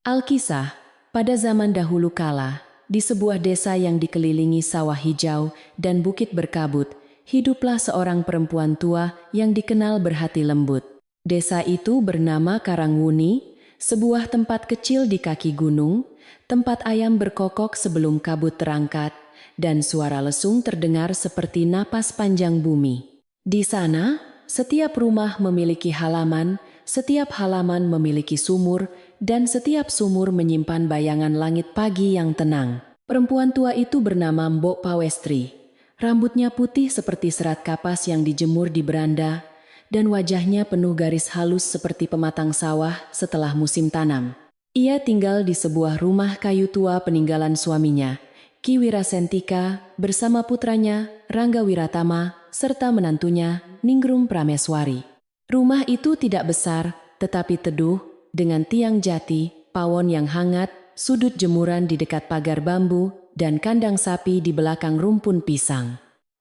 Alkisah, pada zaman dahulu kala, di sebuah desa yang dikelilingi sawah hijau dan bukit berkabut, hiduplah seorang perempuan tua yang dikenal berhati lembut. Desa itu bernama Karangwuni, sebuah tempat kecil di kaki gunung, tempat ayam berkokok sebelum kabut terangkat, dan suara lesung terdengar seperti napas panjang bumi. Di sana, setiap rumah memiliki halaman, setiap halaman memiliki sumur, dan setiap sumur menyimpan bayangan langit pagi yang tenang. Perempuan tua itu bernama Mbok Pawestri. Rambutnya putih seperti serat kapas yang dijemur di beranda, dan wajahnya penuh garis halus seperti pematang sawah setelah musim tanam. Ia tinggal di sebuah rumah kayu tua peninggalan suaminya, Ki Wirasentika, bersama putranya, Rangga Wiratama, serta menantunya, Ningrum Prameswari. Rumah itu tidak besar, tetapi teduh, dengan tiang jati, pawon yang hangat, sudut jemuran di dekat pagar bambu, dan kandang sapi di belakang rumpun pisang.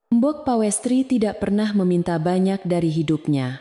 Mbok Pawestri tidak pernah meminta banyak dari hidupnya.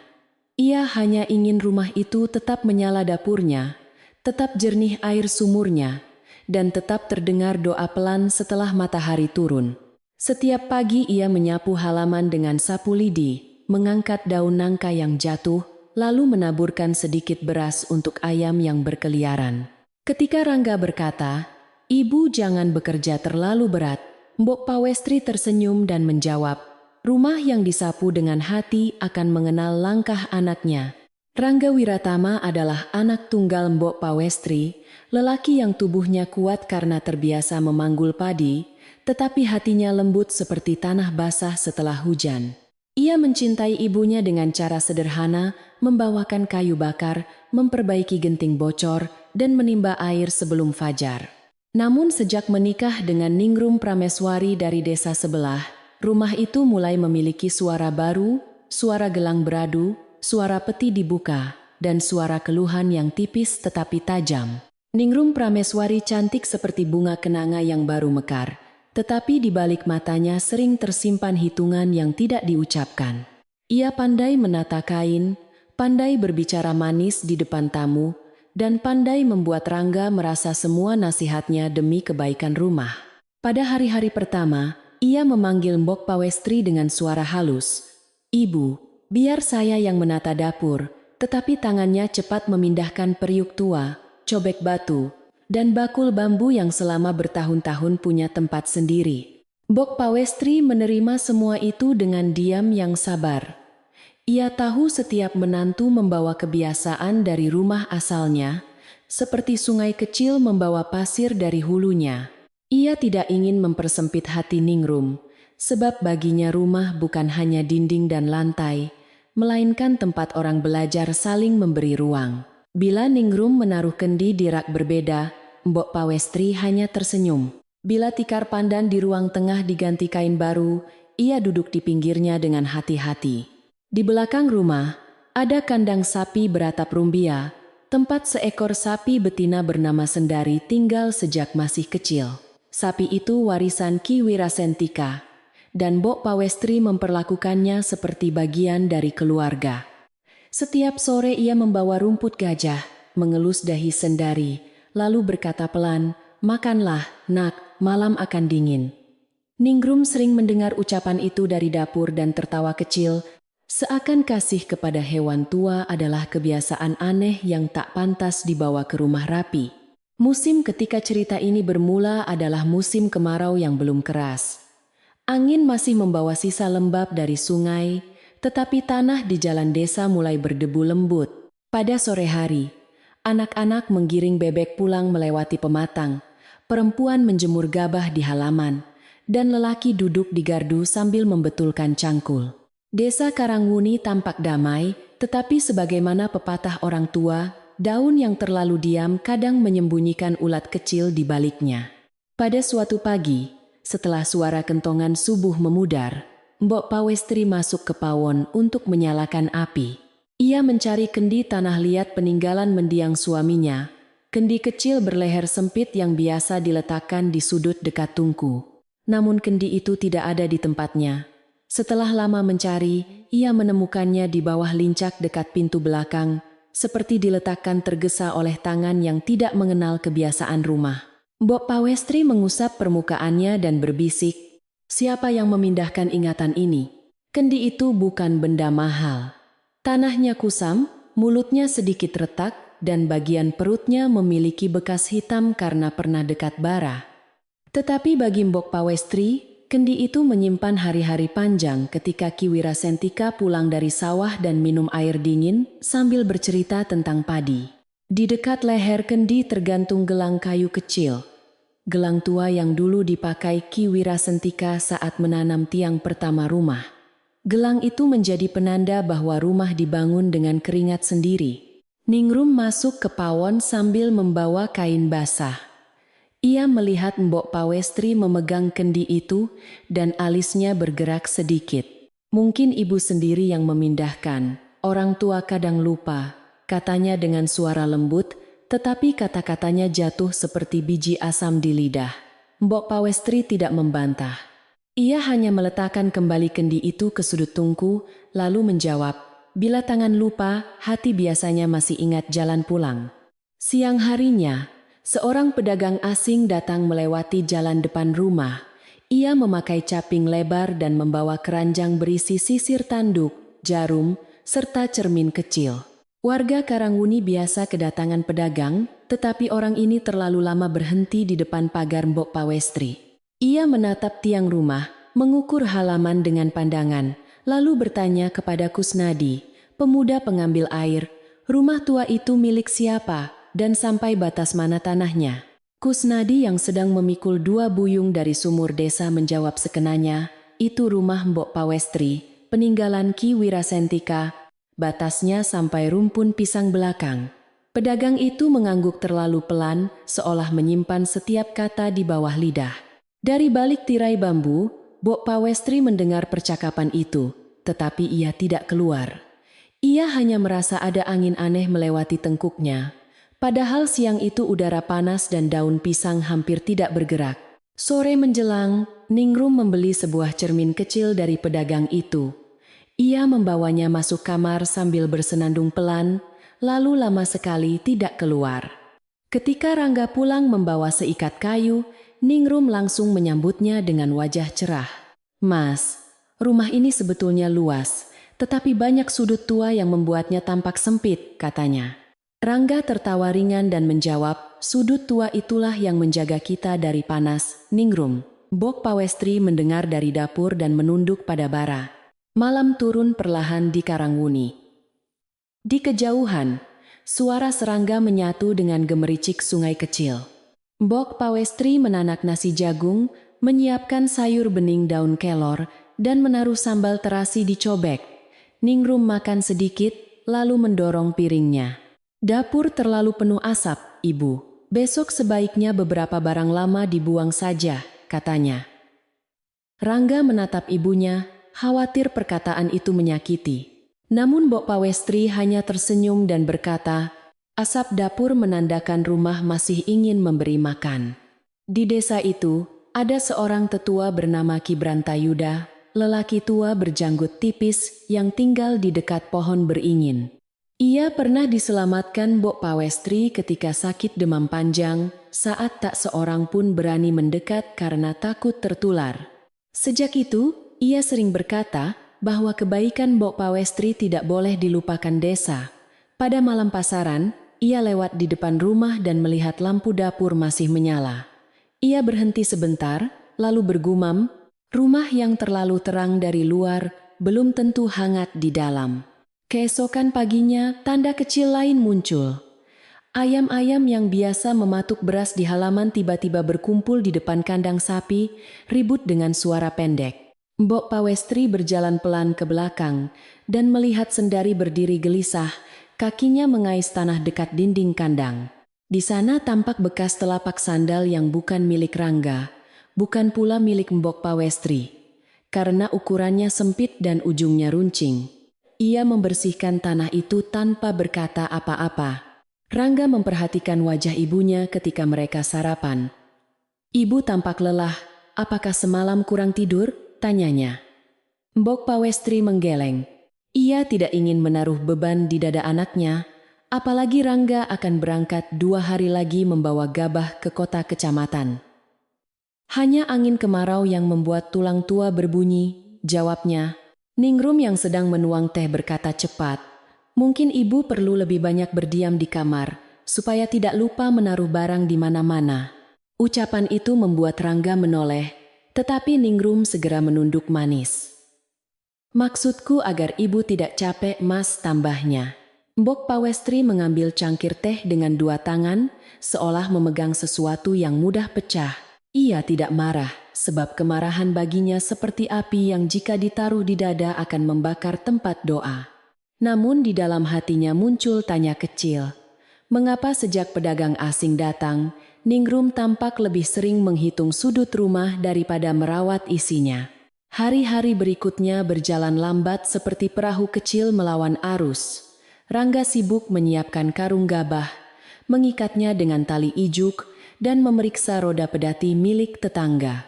Ia hanya ingin rumah itu tetap menyala dapurnya, tetap jernih air sumurnya, dan tetap terdengar doa pelan setelah matahari turun. Setiap pagi ia menyapu halaman dengan sapu lidi, mengangkat daun nangka yang jatuh, lalu menaburkan sedikit beras untuk ayam yang berkeliaran. Ketika Rangga berkata, "Ibu jangan bekerja terlalu berat," Mbok Pawestri tersenyum dan menjawab, "Rumah yang disapu dengan hati akan mengenal langkah anaknya." Rangga Wiratama adalah anak tunggal Mbok Pawestri, lelaki yang tubuhnya kuat karena terbiasa memanggul padi, tetapi hatinya lembut seperti tanah basah setelah hujan. Ia mencintai ibunya dengan cara sederhana, membawakan kayu bakar, memperbaiki genting bocor, dan menimba air sebelum fajar. Namun sejak menikah dengan Ningrum Prameswari dari desa sebelah, rumah itu mulai memiliki suara baru, suara gelang beradu, suara peti dibuka, dan suara keluhan yang tipis tetapi tajam. Ningrum Prameswari cantik seperti bunga kenanga yang baru mekar, tetapi di balik matanya sering tersimpan hitungan yang tidak diucapkan. Ia pandai menata kain, pandai berbicara manis di depan tamu, dan pandai membuat Rangga merasa semua nasihatnya demi kebaikan rumah. Pada hari-hari pertama, ia memanggil Mbok Pawestri dengan suara halus. "Ibu, biar saya yang menata dapur," tetapi tangannya cepat memindahkan periuk tua, cobek batu, dan bakul bambu yang selama bertahun-tahun punya tempat sendiri. Mbok Pawestri menerima semua itu dengan diam yang sabar. Ia tahu setiap menantu membawa kebiasaan dari rumah asalnya, seperti sungai kecil membawa pasir dari hulunya. Ia tidak ingin mempersempit hati Ningrum, sebab baginya rumah bukan hanya dinding dan lantai, melainkan tempat orang belajar saling memberi ruang. Bila Ningrum menaruh kendi di rak berbeda, Mbok Pawestri hanya tersenyum. Bila tikar pandan di ruang tengah diganti kain baru, ia duduk di pinggirnya dengan hati-hati. Di belakang rumah, ada kandang sapi beratap rumbia, tempat seekor sapi betina bernama Sendari tinggal sejak masih kecil. Sapi itu warisan Ki Wirasentika, dan Mbok Pawestri memperlakukannya seperti bagian dari keluarga. Setiap sore ia membawa rumput gajah, mengelus dahi Sendari, lalu berkata pelan, "Makanlah, nak, malam akan dingin." Ningrum sering mendengar ucapan itu dari dapur dan tertawa kecil, seakan kasih kepada hewan tua adalah kebiasaan aneh yang tak pantas dibawa ke rumah rapi. Musim ketika cerita ini bermula adalah musim kemarau yang belum keras. Angin masih membawa sisa lembab dari sungai, tetapi tanah di jalan desa mulai berdebu lembut. Pada sore hari, anak-anak menggiring bebek pulang melewati pematang, perempuan menjemur gabah di halaman, dan lelaki duduk di gardu sambil membetulkan cangkul. Desa Karangwuni tampak damai, tetapi sebagaimana pepatah orang tua, daun yang terlalu diam kadang menyembunyikan ulat kecil di baliknya. Pada suatu pagi, setelah suara kentongan subuh memudar, Mbok Pawestri masuk ke pawon untuk menyalakan api. Ia mencari kendi tanah liat peninggalan mendiang suaminya, kendi kecil berleher sempit yang biasa diletakkan di sudut dekat tungku. Namun kendi itu tidak ada di tempatnya. Setelah lama mencari, ia menemukannya di bawah lincak dekat pintu belakang, seperti diletakkan tergesa oleh tangan yang tidak mengenal kebiasaan rumah. Mbok Pawestri mengusap permukaannya dan berbisik, "Siapa yang memindahkan ingatan ini? Kendi itu bukan benda mahal." Tanahnya kusam, mulutnya sedikit retak, dan bagian perutnya memiliki bekas hitam karena pernah dekat bara. Tetapi bagi Mbok Pawestri, kendi itu menyimpan hari-hari panjang ketika Ki Wirasentika pulang dari sawah dan minum air dingin sambil bercerita tentang padi. Di dekat leher kendi tergantung gelang kayu kecil. Gelang tua yang dulu dipakai Ki Wirasentika saat menanam tiang pertama rumah. Gelang itu menjadi penanda bahwa rumah dibangun dengan keringat sendiri. Ningrum masuk ke pawon sambil membawa kain basah. Ia melihat Mbok Pawestri memegang kendi itu dan alisnya bergerak sedikit. "Mungkin ibu sendiri yang memindahkan. Orang tua kadang lupa," katanya dengan suara lembut, tetapi kata-katanya jatuh seperti biji asam di lidah. Mbok Pawestri tidak membantah. Ia hanya meletakkan kembali kendi itu ke sudut tungku, lalu menjawab, "Bila tangan lupa, hati biasanya masih ingat jalan pulang." Siang harinya, seorang pedagang asing datang melewati jalan depan rumah. Ia memakai caping lebar dan membawa keranjang berisi sisir tanduk, jarum, serta cermin kecil. Warga Karangwuni biasa kedatangan pedagang, tetapi orang ini terlalu lama berhenti di depan pagar Mbok Pawestri. Ia menatap tiang rumah, mengukur halaman dengan pandangan, lalu bertanya kepada Kusnadi, pemuda pengambil air, "Rumah tua itu milik siapa dan sampai batas mana tanahnya?" Kusnadi yang sedang memikul 2 buyung dari sumur desa menjawab sekenanya, "Itu rumah Mbok Pawestri, peninggalan Ki Wirasentika, batasnya sampai rumpun pisang belakang." Pedagang itu mengangguk terlalu pelan, seolah menyimpan setiap kata di bawah lidah. Dari balik tirai bambu, Mbok Pawestri mendengar percakapan itu, tetapi ia tidak keluar. Ia hanya merasa ada angin aneh melewati tengkuknya. Padahal siang itu udara panas dan daun pisang hampir tidak bergerak. Sore menjelang, Ningrum membeli sebuah cermin kecil dari pedagang itu. Ia membawanya masuk kamar sambil bersenandung pelan, lalu lama sekali tidak keluar. Ketika Rangga pulang membawa seikat kayu, Ningrum langsung menyambutnya dengan wajah cerah. "Mas, rumah ini sebetulnya luas, tetapi banyak sudut tua yang membuatnya tampak sempit," katanya. Rangga tertawa ringan dan menjawab, "Sudut tua itulah yang menjaga kita dari panas, Ningrum." Mbok Pawestri mendengar dari dapur dan menunduk pada bara. Malam turun perlahan di Karangwuni. Di kejauhan, suara serangga menyatu dengan gemericik sungai kecil. Mbok Pawestri menanak nasi jagung, menyiapkan sayur bening daun kelor, dan menaruh sambal terasi di cobek. Ningrum makan sedikit, lalu mendorong piringnya. "Dapur terlalu penuh asap, Ibu. Besok sebaiknya beberapa barang lama dibuang saja," katanya. Rangga menatap ibunya, khawatir perkataan itu menyakiti. Namun Mbok Pawestri hanya tersenyum dan berkata, "Asap dapur menandakan rumah masih ingin memberi makan." Di desa itu, ada seorang tetua bernama Ki Brantayuda, lelaki tua berjanggut tipis yang tinggal di dekat pohon beringin. Ia pernah diselamatkan Mbok Pawestri ketika sakit demam panjang, saat tak seorang pun berani mendekat karena takut tertular. Sejak itu, ia sering berkata bahwa kebaikan Mbok Pawestri tidak boleh dilupakan desa. Pada malam pasaran, ia lewat di depan rumah dan melihat lampu dapur masih menyala. Ia berhenti sebentar, lalu bergumam, "Rumah yang terlalu terang dari luar belum tentu hangat di dalam." Keesokan paginya, tanda kecil lain muncul. Ayam-ayam yang biasa mematuk beras di halaman tiba-tiba berkumpul di depan kandang sapi, ribut dengan suara pendek. Mbok Pawestri berjalan pelan ke belakang dan melihat Sendari berdiri gelisah, kakinya mengais tanah dekat dinding kandang. Di sana tampak bekas telapak sandal yang bukan milik Rangga, bukan pula milik Mbok Pawestri, karena ukurannya sempit dan ujungnya runcing. Ia membersihkan tanah itu tanpa berkata apa-apa. Rangga memperhatikan wajah ibunya ketika mereka sarapan. "Ibu tampak lelah, apakah semalam kurang tidur?" tanyanya. Mbok Pawestri menggeleng. Ia tidak ingin menaruh beban di dada anaknya, Apalagi Rangga akan berangkat 2 hari lagi membawa Gabah ke kota kecamatan. Hanya angin kemarau yang membuat tulang tua berbunyi, jawabnya. Ningrum yang sedang menuang teh berkata cepat, mungkin ibu perlu lebih banyak berdiam di kamar, supaya tidak lupa menaruh barang di mana-mana. Ucapan itu membuat Rangga menoleh, tetapi Ningrum segera menunduk manis. Maksudku agar ibu tidak capek, Mas, tambahnya. Mbok Pawestri mengambil cangkir teh dengan 2 tangan, seolah memegang sesuatu yang mudah pecah. Ia tidak marah, sebab kemarahan baginya seperti api yang jika ditaruh di dada akan membakar tempat doa. Namun di dalam hatinya muncul tanya kecil. Mengapa sejak pedagang asing datang, Ningrum tampak lebih sering menghitung sudut rumah daripada merawat isinya? Hari-hari berikutnya berjalan lambat seperti perahu kecil melawan arus. Rangga sibuk menyiapkan karung gabah, mengikatnya dengan tali ijuk, dan memeriksa roda pedati milik tetangga.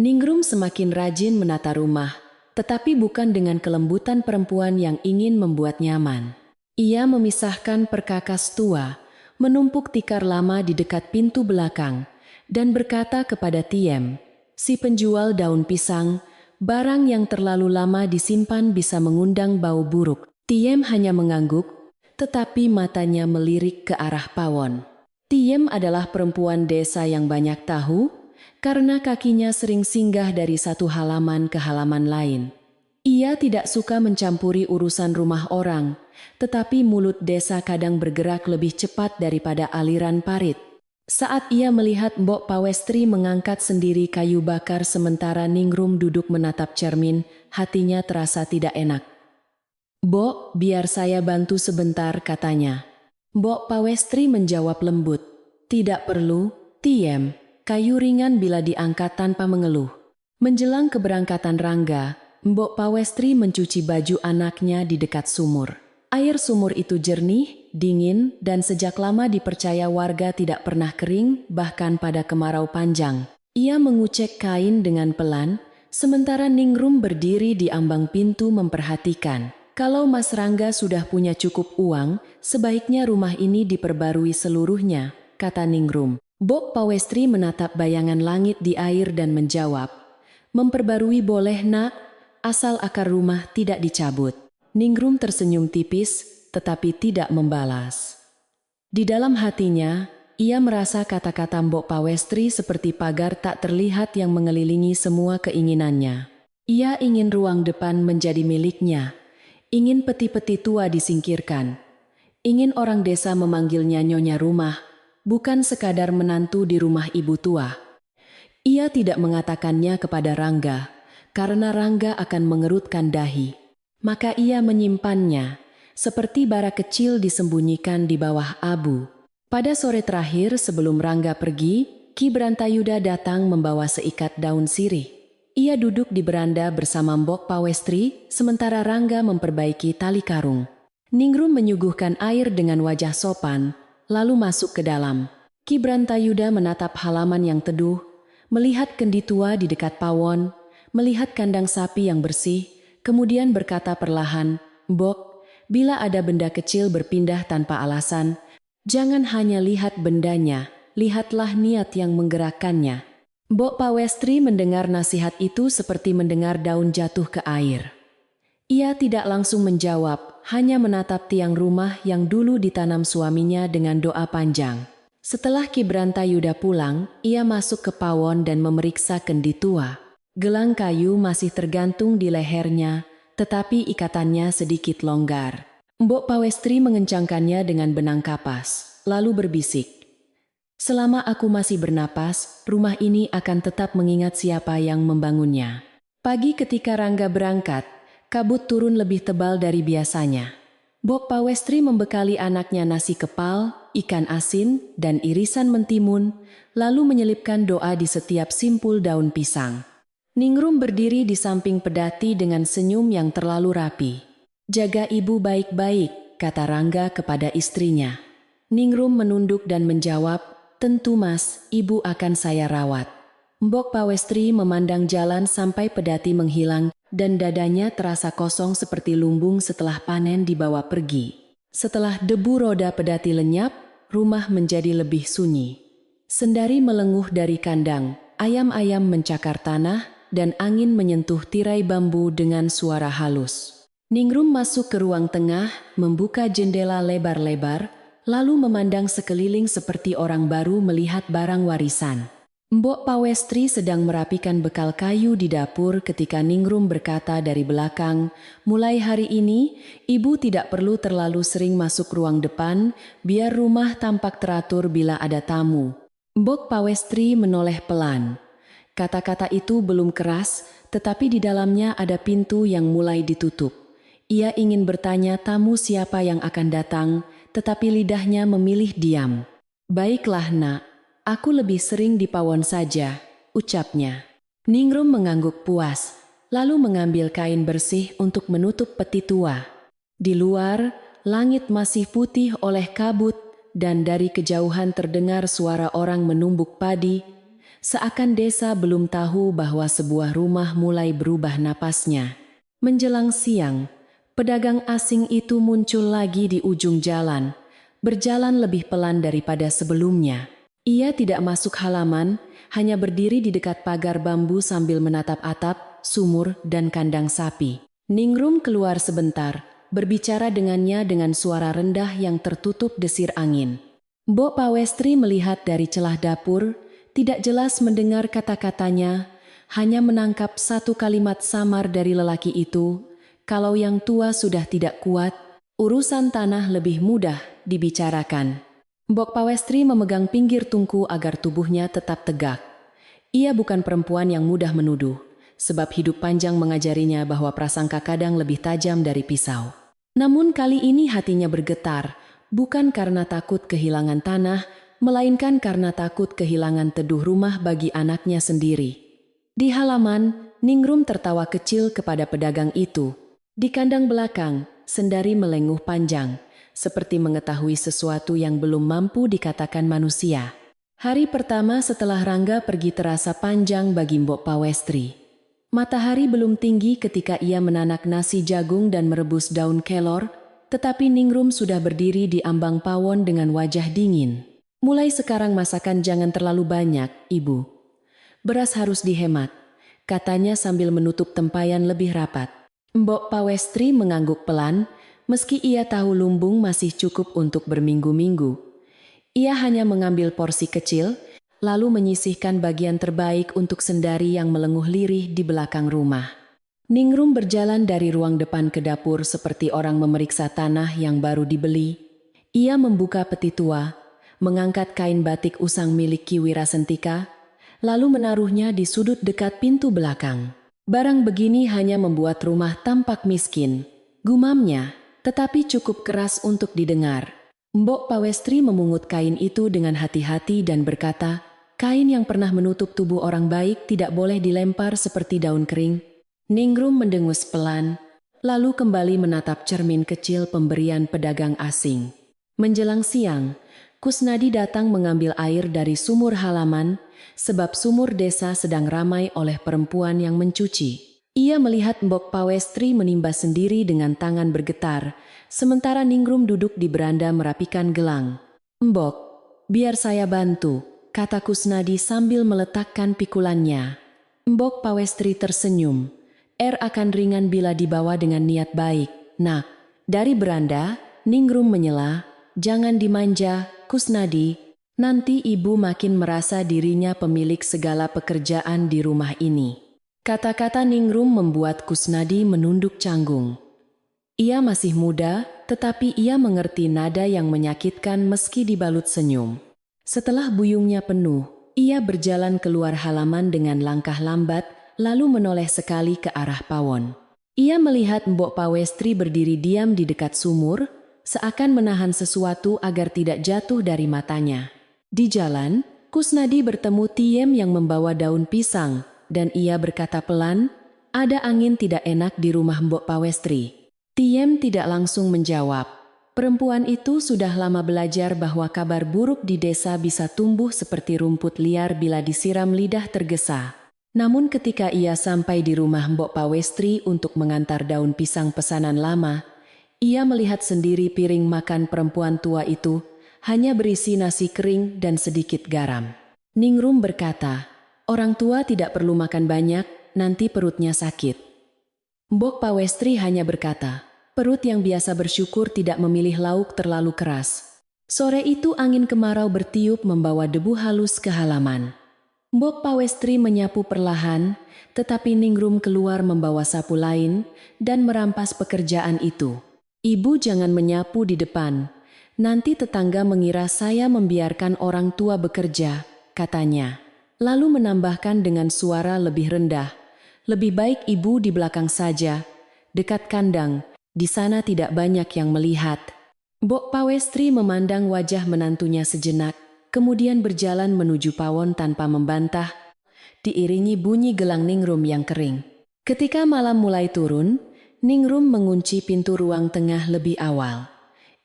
Ningrum semakin rajin menata rumah, tetapi bukan dengan kelembutan perempuan yang ingin membuat nyaman. Ia memisahkan perkakas tua, menumpuk tikar lama di dekat pintu belakang, dan berkata kepada Tiem, si penjual daun pisang, barang yang terlalu lama disimpan bisa mengundang bau buruk. Tiem hanya mengangguk, tetapi matanya melirik ke arah Pawon. Tiem adalah perempuan desa yang banyak tahu, karena kakinya sering singgah dari satu halaman ke halaman lain. Ia tidak suka mencampuri urusan rumah orang, tetapi mulut desa kadang bergerak lebih cepat daripada aliran parit. Saat ia melihat Mbok Pawestri mengangkat sendiri kayu bakar sementara Ningrum duduk menatap cermin, hatinya terasa tidak enak. "Mbok, biar saya bantu sebentar," katanya. Mbok Pawestri menjawab lembut, "Tidak perlu, Tiem, kayu ringan bila diangkat tanpa mengeluh." Menjelang keberangkatan Rangga, Mbok Pawestri mencuci baju anaknya di dekat sumur. Air sumur itu jernih, dingin, dan sejak lama dipercaya warga tidak pernah kering, bahkan pada kemarau panjang. Ia mengucek kain dengan pelan, sementara Ningrum berdiri di ambang pintu memperhatikan. Kalau Mas Rangga sudah punya cukup uang, sebaiknya rumah ini diperbarui seluruhnya, kata Ningrum. Mbok Pawestri menatap bayangan langit di air dan menjawab, "Memperbarui boleh, Nak, asal akar rumah tidak dicabut." Ningrum tersenyum tipis, tetapi tidak membalas. Di dalam hatinya, ia merasa kata-kata Mbok Pawestri seperti pagar tak terlihat yang mengelilingi semua keinginannya. Ia ingin ruang depan menjadi miliknya. Ingin peti-peti tua disingkirkan. Ingin orang desa memanggilnya nyonya rumah, bukan sekadar menantu di rumah ibu tua. Ia tidak mengatakannya kepada Rangga, karena Rangga akan mengerutkan dahi. Maka ia menyimpannya, seperti bara kecil disembunyikan di bawah abu. Pada sore terakhir sebelum Rangga pergi, Ki Brantayuda datang membawa seikat daun sirih. Ia duduk di beranda bersama Mbok Pawestri, sementara Rangga memperbaiki tali karung. Ningrum menyuguhkan air dengan wajah sopan, lalu masuk ke dalam. Ki Brantayuda menatap halaman yang teduh, melihat kendi tua di dekat pawon, melihat kandang sapi yang bersih, kemudian berkata perlahan, "Mbok, bila ada benda kecil berpindah tanpa alasan, jangan hanya lihat bendanya, lihatlah niat yang menggerakkannya." Mbok Pawestri mendengar nasihat itu seperti mendengar daun jatuh ke air. Ia tidak langsung menjawab, hanya menatap tiang rumah yang dulu ditanam suaminya dengan doa panjang. Setelah Ki Brantayuda pulang, ia masuk ke pawon dan memeriksa kendi tua. Gelang kayu masih tergantung di lehernya, tetapi ikatannya sedikit longgar. Mbok Pawestri mengencangkannya dengan benang kapas, lalu berbisik, "Selama aku masih bernapas, rumah ini akan tetap mengingat siapa yang membangunnya." Pagi ketika Rangga berangkat, kabut turun lebih tebal dari biasanya. Mbok Pawestri membekali anaknya nasi kepal, ikan asin, dan irisan mentimun, lalu menyelipkan doa di setiap simpul daun pisang. Ningrum berdiri di samping pedati dengan senyum yang terlalu rapi. "Jaga ibu baik-baik," kata Rangga kepada istrinya. Ningrum menunduk dan menjawab, "Tentu Mas, ibu akan saya rawat." Mbok Pawestri memandang jalan sampai pedati menghilang dan dadanya terasa kosong seperti lumbung setelah panen dibawa pergi. Setelah debu roda pedati lenyap, rumah menjadi lebih sunyi. Sendari melenguh dari kandang, ayam-ayam mencakar tanah dan angin menyentuh tirai bambu dengan suara halus. Ningrum masuk ke ruang tengah, membuka jendela lebar-lebar, lalu memandang sekeliling seperti orang baru melihat barang warisan. Mbok Pawestri sedang merapikan bekal kayu di dapur ketika Ningrum berkata dari belakang, "Mulai hari ini, ibu tidak perlu terlalu sering masuk ruang depan, biar rumah tampak teratur bila ada tamu." Mbok Pawestri menoleh pelan. Kata-kata itu belum keras, tetapi di dalamnya ada pintu yang mulai ditutup. Ia ingin bertanya tamu siapa yang akan datang, tetapi lidahnya memilih diam. "Baiklah nak, aku lebih sering di pawon saja," ucapnya. Ningrum mengangguk puas, lalu mengambil kain bersih untuk menutup peti tua. Di luar, langit masih putih oleh kabut dan dari kejauhan terdengar suara orang menumbuk padi, seakan desa belum tahu bahwa sebuah rumah mulai berubah napasnya. Menjelang siang, pedagang asing itu muncul lagi di ujung jalan, berjalan lebih pelan daripada sebelumnya. Ia tidak masuk halaman, hanya berdiri di dekat pagar bambu sambil menatap atap, sumur, dan kandang sapi. Ningrum keluar sebentar, berbicara dengannya dengan suara rendah yang tertutup desir angin. Mbok Pawestri melihat dari celah dapur, tidak jelas mendengar kata-katanya, hanya menangkap satu kalimat samar dari lelaki itu, "Kalau yang tua sudah tidak kuat, urusan tanah lebih mudah dibicarakan." Mbok Pawestri memegang pinggir tungku agar tubuhnya tetap tegak. Ia bukan perempuan yang mudah menuduh, sebab hidup panjang mengajarinya bahwa prasangka kadang lebih tajam dari pisau. Namun kali ini hatinya bergetar, bukan karena takut kehilangan tanah, melainkan karena takut kehilangan teduh rumah bagi anaknya sendiri. Di halaman, Ningrum tertawa kecil kepada pedagang itu. Di kandang belakang, sendari melenguh panjang, seperti mengetahui sesuatu yang belum mampu dikatakan manusia. Hari pertama setelah Rangga pergi terasa panjang bagi Mbok Pawestri. Matahari belum tinggi ketika ia menanak nasi jagung dan merebus daun kelor, tetapi Ningrum sudah berdiri di ambang pawon dengan wajah dingin. "Mulai sekarang masakan jangan terlalu banyak, Ibu. Beras harus dihemat," katanya sambil menutup tempayan lebih rapat. Mbok Pawestri mengangguk pelan, meski ia tahu lumbung masih cukup untuk berminggu-minggu. Ia hanya mengambil porsi kecil, lalu menyisihkan bagian terbaik untuk Sendari yang melenguh lirih di belakang rumah. Ningrum berjalan dari ruang depan ke dapur seperti orang memeriksa tanah yang baru dibeli. Ia membuka peti tua, mengangkat kain batik usang milik Ki Wirasentika, lalu menaruhnya di sudut dekat pintu belakang. "Barang begini hanya membuat rumah tampak miskin," gumamnya, tetapi cukup keras untuk didengar. Mbok Pawestri memungut kain itu dengan hati-hati dan berkata, "Kain yang pernah menutup tubuh orang baik tidak boleh dilempar seperti daun kering." Ningrum mendengus pelan, lalu kembali menatap cermin kecil pemberian pedagang asing. Menjelang siang, Kusnadi datang mengambil air dari sumur halaman, sebab sumur desa sedang ramai oleh perempuan yang mencuci. Ia melihat Mbok Pawestri menimba sendiri dengan tangan bergetar, sementara Ningrum duduk di beranda merapikan gelang. "Mbok, biar saya bantu," kata Kusnadi sambil meletakkan pikulannya. Mbok Pawestri tersenyum. Akan ringan bila dibawa dengan niat baik, nak." Dari beranda, Ningrum menyela, "Jangan dimanja, Kusnadi. Nanti ibu makin merasa dirinya pemilik segala pekerjaan di rumah ini." Kata-kata Ningrum membuat Kusnadi menunduk canggung. Ia masih muda, tetapi ia mengerti nada yang menyakitkan meski dibalut senyum. Setelah buyungnya penuh, ia berjalan keluar halaman dengan langkah lambat, lalu menoleh sekali ke arah pawon. Ia melihat Mbok Pawestri berdiri diam di dekat sumur, seakan menahan sesuatu agar tidak jatuh dari matanya. Di jalan, Kusnadi bertemu Tiem yang membawa daun pisang, dan ia berkata pelan, "Ada angin tidak enak di rumah Mbok Pawestri." Tiem tidak langsung menjawab. Perempuan itu sudah lama belajar bahwa kabar buruk di desa bisa tumbuh seperti rumput liar bila disiram lidah tergesa. Namun ketika ia sampai di rumah Mbok Pawestri untuk mengantar daun pisang pesanan lama, Ia melihat sendiri piring makan perempuan tua itu, hanya berisi nasi kering dan sedikit garam. Ningrum berkata, "Orang tua tidak perlu makan banyak, nanti perutnya sakit." Mbok Pawestri hanya berkata, "Perut yang biasa bersyukur tidak memilih lauk terlalu keras." Sore itu angin kemarau bertiup membawa debu halus ke halaman. Mbok Pawestri menyapu perlahan, tetapi Ningrum keluar membawa sapu lain dan merampas pekerjaan itu. "Ibu jangan menyapu di depan, nanti tetangga mengira saya membiarkan orang tua bekerja," katanya. Lalu menambahkan dengan suara lebih rendah, "Lebih baik ibu di belakang saja, dekat kandang, di sana tidak banyak yang melihat." Mbok Pawestri memandang wajah menantunya sejenak, kemudian berjalan menuju pawon tanpa membantah, diiringi bunyi gelang Ningrum yang kering. Ketika malam mulai turun, Ningrum mengunci pintu ruang tengah lebih awal.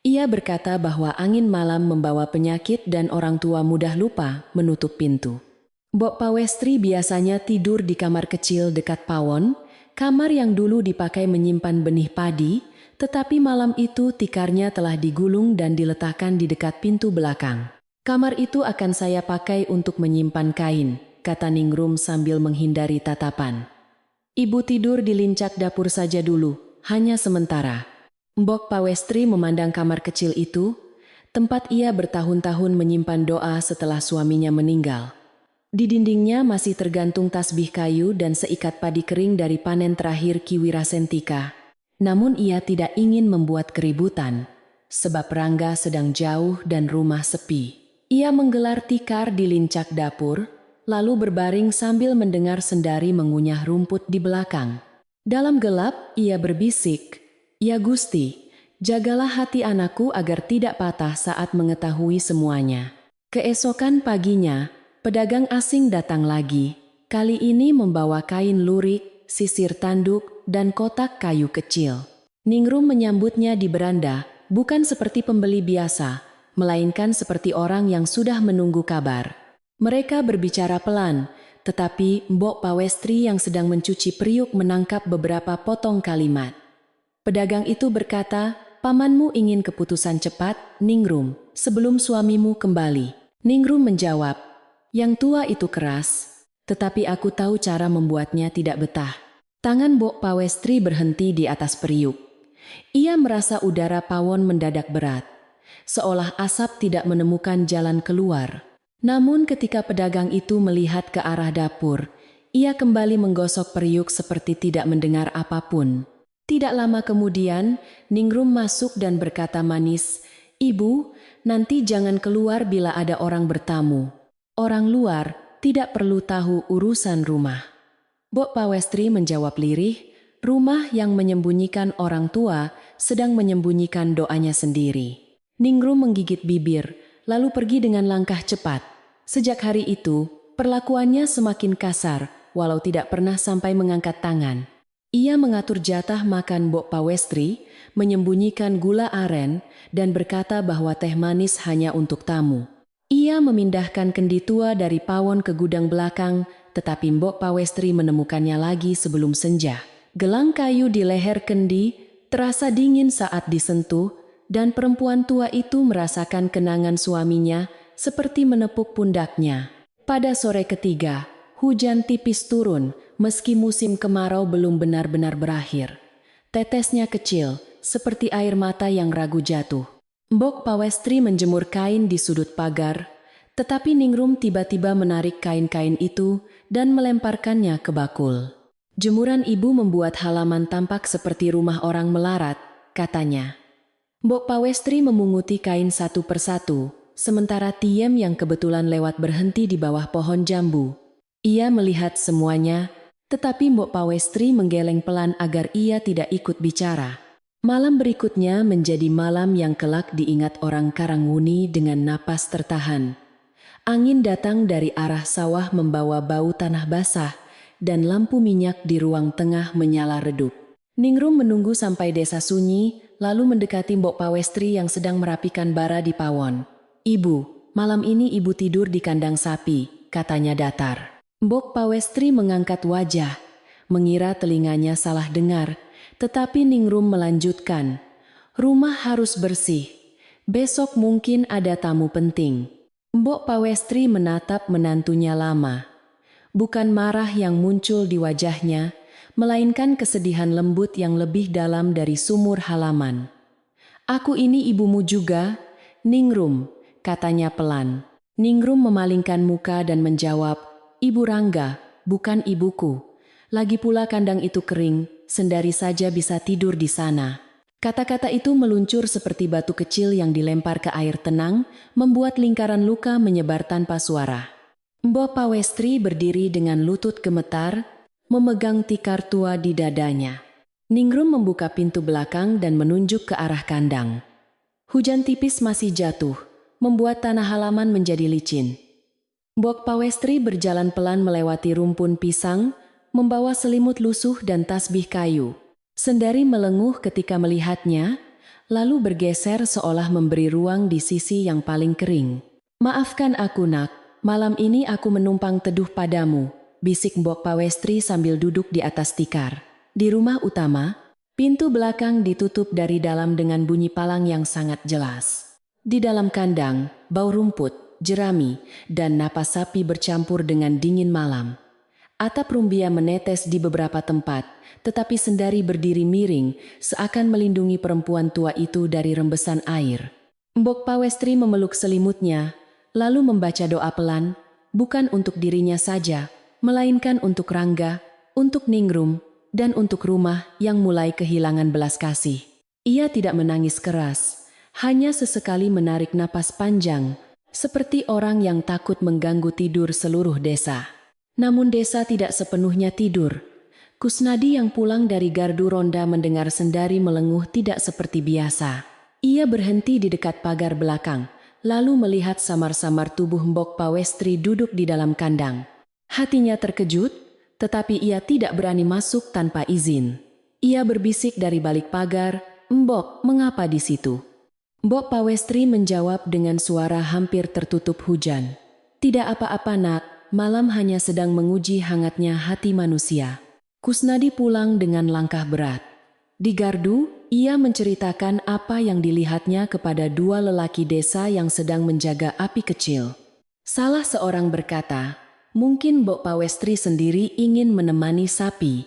Ia berkata bahwa angin malam membawa penyakit dan orang tua mudah lupa menutup pintu. Mbok Pawestri biasanya tidur di kamar kecil dekat pawon, kamar yang dulu dipakai menyimpan benih padi, tetapi malam itu tikarnya telah digulung dan diletakkan di dekat pintu belakang. "Kamar itu akan saya pakai untuk menyimpan kain," kata Ningrum sambil menghindari tatapan. "Ibu tidur di lincak dapur saja dulu, hanya sementara." Mbok Pawestri memandang kamar kecil itu, tempat ia bertahun-tahun menyimpan doa setelah suaminya meninggal. Di dindingnya masih tergantung tasbih kayu dan seikat padi kering dari panen terakhir Ki Wirasentika. Namun ia tidak ingin membuat keributan, sebab Rangga sedang jauh dan rumah sepi. Ia menggelar tikar di lincak dapur, lalu berbaring sambil mendengar sendari mengunyah rumput di belakang. Dalam gelap, ia berbisik, "Ya Gusti, jagalah hati anakku agar tidak patah saat mengetahui semuanya." Keesokan paginya, pedagang asing datang lagi, kali ini membawa kain lurik, sisir tanduk, dan kotak kayu kecil. Ningrum menyambutnya di beranda, bukan seperti pembeli biasa, melainkan seperti orang yang sudah menunggu kabar. Mereka berbicara pelan, tetapi Mbok Pawestri yang sedang mencuci periuk menangkap beberapa potong kalimat. Pedagang itu berkata, "Pamanmu ingin keputusan cepat, Ningrum, sebelum suamimu kembali." Ningrum menjawab, "Yang tua itu keras, tetapi aku tahu cara membuatnya tidak betah." Tangan Mbok Pawestri berhenti di atas periuk. Ia merasa udara pawon mendadak berat, seolah asap tidak menemukan jalan keluar. Namun ketika pedagang itu melihat ke arah dapur, ia kembali menggosok periuk seperti tidak mendengar apapun. Tidak lama kemudian, Ningrum masuk dan berkata manis, "Ibu, nanti jangan keluar bila ada orang bertamu. Orang luar tidak perlu tahu urusan rumah." Mbok Pawestri menjawab lirih, "Rumah yang menyembunyikan orang tua sedang menyembunyikan doanya sendiri." Ningrum menggigit bibir, lalu pergi dengan langkah cepat. Sejak hari itu, perlakuannya semakin kasar, walau tidak pernah sampai mengangkat tangan. Ia mengatur jatah makan Mbok Pawestri, menyembunyikan gula aren, dan berkata bahwa teh manis hanya untuk tamu. Ia memindahkan kendi tua dari pawon ke gudang belakang, tetapi Mbok Pawestri menemukannya lagi sebelum senja. Gelang kayu di leher kendi terasa dingin saat disentuh, dan perempuan tua itu merasakan kenangan suaminya seperti menepuk pundaknya. Pada sore ketiga, hujan tipis turun, meski musim kemarau belum benar-benar berakhir. Tetesnya kecil, seperti air mata yang ragu jatuh. Mbok Pawestri menjemur kain di sudut pagar, tetapi Ningrum tiba-tiba menarik kain-kain itu dan melemparkannya ke bakul. "Jemuran ibu membuat halaman tampak seperti rumah orang melarat," katanya. Mbok Pawestri memunguti kain satu persatu, sementara Tiem yang kebetulan lewat berhenti di bawah pohon jambu. Ia melihat semuanya, tetapi Mbok Pawestri menggeleng pelan agar ia tidak ikut bicara. Malam berikutnya menjadi malam yang kelak diingat orang Karangwuni dengan napas tertahan. Angin datang dari arah sawah membawa bau tanah basah, dan lampu minyak di ruang tengah menyala redup. Ningrum menunggu sampai desa sunyi, lalu mendekati Mbok Pawestri yang sedang merapikan bara di pawon. "Ibu, malam ini ibu tidur di kandang sapi," katanya datar. Mbok Pawestri mengangkat wajah, mengira telinganya salah dengar, tetapi Ningrum melanjutkan, Rumah harus bersih. Besok mungkin ada tamu penting. Mbok Pawestri menatap menantunya lama. Bukan marah yang muncul di wajahnya, melainkan kesedihan lembut yang lebih dalam dari sumur halaman. "Aku ini ibumu juga, Ningrum," katanya pelan. Ningrum memalingkan muka dan menjawab, "Ibu Rangga, bukan ibuku. Lagi pula kandang itu kering, sendari saja bisa tidur di sana." Kata-kata itu meluncur seperti batu kecil yang dilempar ke air tenang, membuat lingkaran luka menyebar tanpa suara. Mbok Pawestri berdiri dengan lutut gemetar, memegang tikar tua di dadanya. Ningrum membuka pintu belakang dan menunjuk ke arah kandang. Hujan tipis masih jatuh, membuat tanah halaman menjadi licin. Mbok Pawestri berjalan pelan melewati rumpun pisang, membawa selimut lusuh dan tasbih kayu. Sendari melenguh ketika melihatnya, lalu bergeser seolah memberi ruang di sisi yang paling kering. "Maafkan aku, Nak, malam ini aku menumpang teduh padamu," bisik Mbok Pawestri sambil duduk di atas tikar. Di rumah utama, pintu belakang ditutup dari dalam dengan bunyi palang yang sangat jelas. Di dalam kandang, bau rumput, jerami, dan napas sapi bercampur dengan dingin malam. Atap rumbia menetes di beberapa tempat, tetapi sendari berdiri miring, seakan melindungi perempuan tua itu dari rembesan air. Mbok Pawestri memeluk selimutnya, lalu membaca doa pelan, bukan untuk dirinya saja, melainkan untuk Rangga, untuk Ningrum, dan untuk rumah yang mulai kehilangan belas kasih. Ia tidak menangis keras, hanya sesekali menarik napas panjang, seperti orang yang takut mengganggu tidur seluruh desa. Namun desa tidak sepenuhnya tidur. Kusnadi yang pulang dari gardu ronda mendengar sendari melenguh tidak seperti biasa. Ia berhenti di dekat pagar belakang, lalu melihat samar-samar tubuh Mbok Pawestri duduk di dalam kandang. Hatinya terkejut, tetapi ia tidak berani masuk tanpa izin. Ia berbisik dari balik pagar, "Mbok, mengapa di situ?" Mbok Pawestri menjawab dengan suara hampir tertutup hujan. "Tidak apa-apa, Nak. Malam hanya sedang menguji hangatnya hati manusia." Kusnadi pulang dengan langkah berat. Di gardu, ia menceritakan apa yang dilihatnya kepada dua lelaki desa yang sedang menjaga api kecil. Salah seorang berkata, "Mungkin Mbok Pawestri sendiri ingin menemani sapi."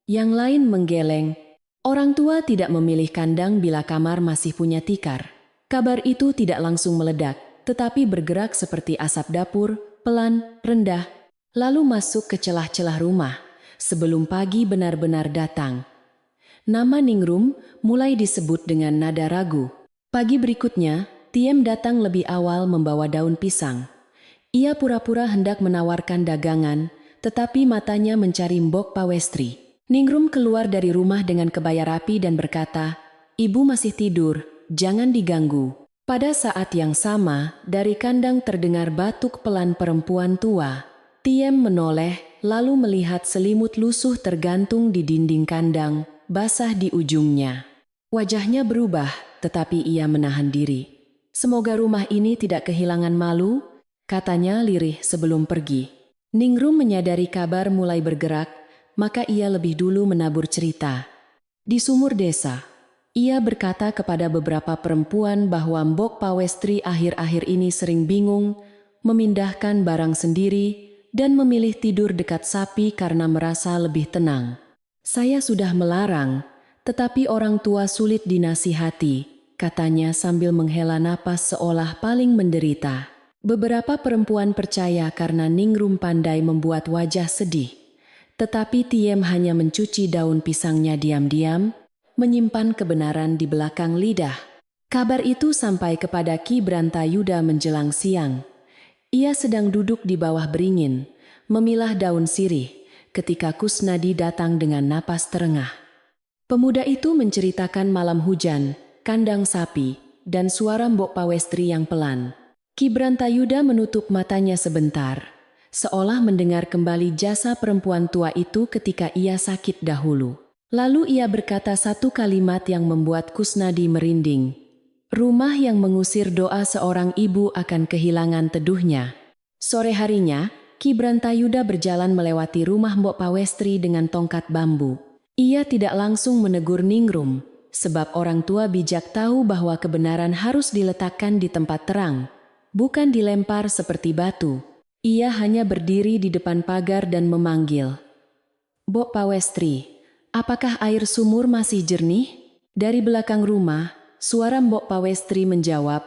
Yang lain menggeleng, "Orang tua tidak memilih kandang bila kamar masih punya tikar." Kabar itu tidak langsung meledak, tetapi bergerak seperti asap dapur, pelan, rendah, lalu masuk ke celah-celah rumah, sebelum pagi benar-benar datang. Nama Ningrum mulai disebut dengan nada ragu. Pagi berikutnya, Tiem datang lebih awal membawa daun pisang. Ia pura-pura hendak menawarkan dagangan, tetapi matanya mencari Mbok Pawestri. Ningrum keluar dari rumah dengan kebaya rapi dan berkata, "Ibu masih tidur, jangan diganggu." Pada saat yang sama, dari kandang terdengar batuk pelan perempuan tua. Tiem menoleh, lalu melihat selimut lusuh tergantung di dinding kandang, basah di ujungnya. Wajahnya berubah, tetapi ia menahan diri. "Semoga rumah ini tidak kehilangan malu," katanya lirih sebelum pergi. Ningrum menyadari kabar mulai bergerak, maka ia lebih dulu menabur cerita. Di sumur desa, ia berkata kepada beberapa perempuan bahwa Mbok Pawestri akhir-akhir ini sering bingung, memindahkan barang sendiri, dan memilih tidur dekat sapi karena merasa lebih tenang. "Saya sudah melarang, tetapi orang tua sulit dinasihati," katanya sambil menghela napas seolah paling menderita. Beberapa perempuan percaya karena Ningrum pandai membuat wajah sedih. Tetapi Tiem hanya mencuci daun pisangnya diam-diam, menyimpan kebenaran di belakang lidah. Kabar itu sampai kepada Ki Brantayuda menjelang siang. Ia sedang duduk di bawah beringin, memilah daun sirih, ketika Kusnadi datang dengan napas terengah. Pemuda itu menceritakan malam hujan, kandang sapi, dan suara Mbok Pawestri yang pelan. Ki Brantayuda menutup matanya sebentar, seolah mendengar kembali jasa perempuan tua itu ketika ia sakit dahulu. Lalu ia berkata satu kalimat yang membuat Kusnadi merinding. "Rumah yang mengusir doa seorang ibu akan kehilangan teduhnya." Sore harinya, Ki Brantayuda berjalan melewati rumah Mbok Pawestri dengan tongkat bambu. Ia tidak langsung menegur Ningrum, sebab orang tua bijak tahu bahwa kebenaran harus diletakkan di tempat terang, bukan dilempar seperti batu. Ia hanya berdiri di depan pagar dan memanggil, "Mbok Pawestri, apakah air sumur masih jernih?" Dari belakang rumah, suara Mbok Pawestri menjawab,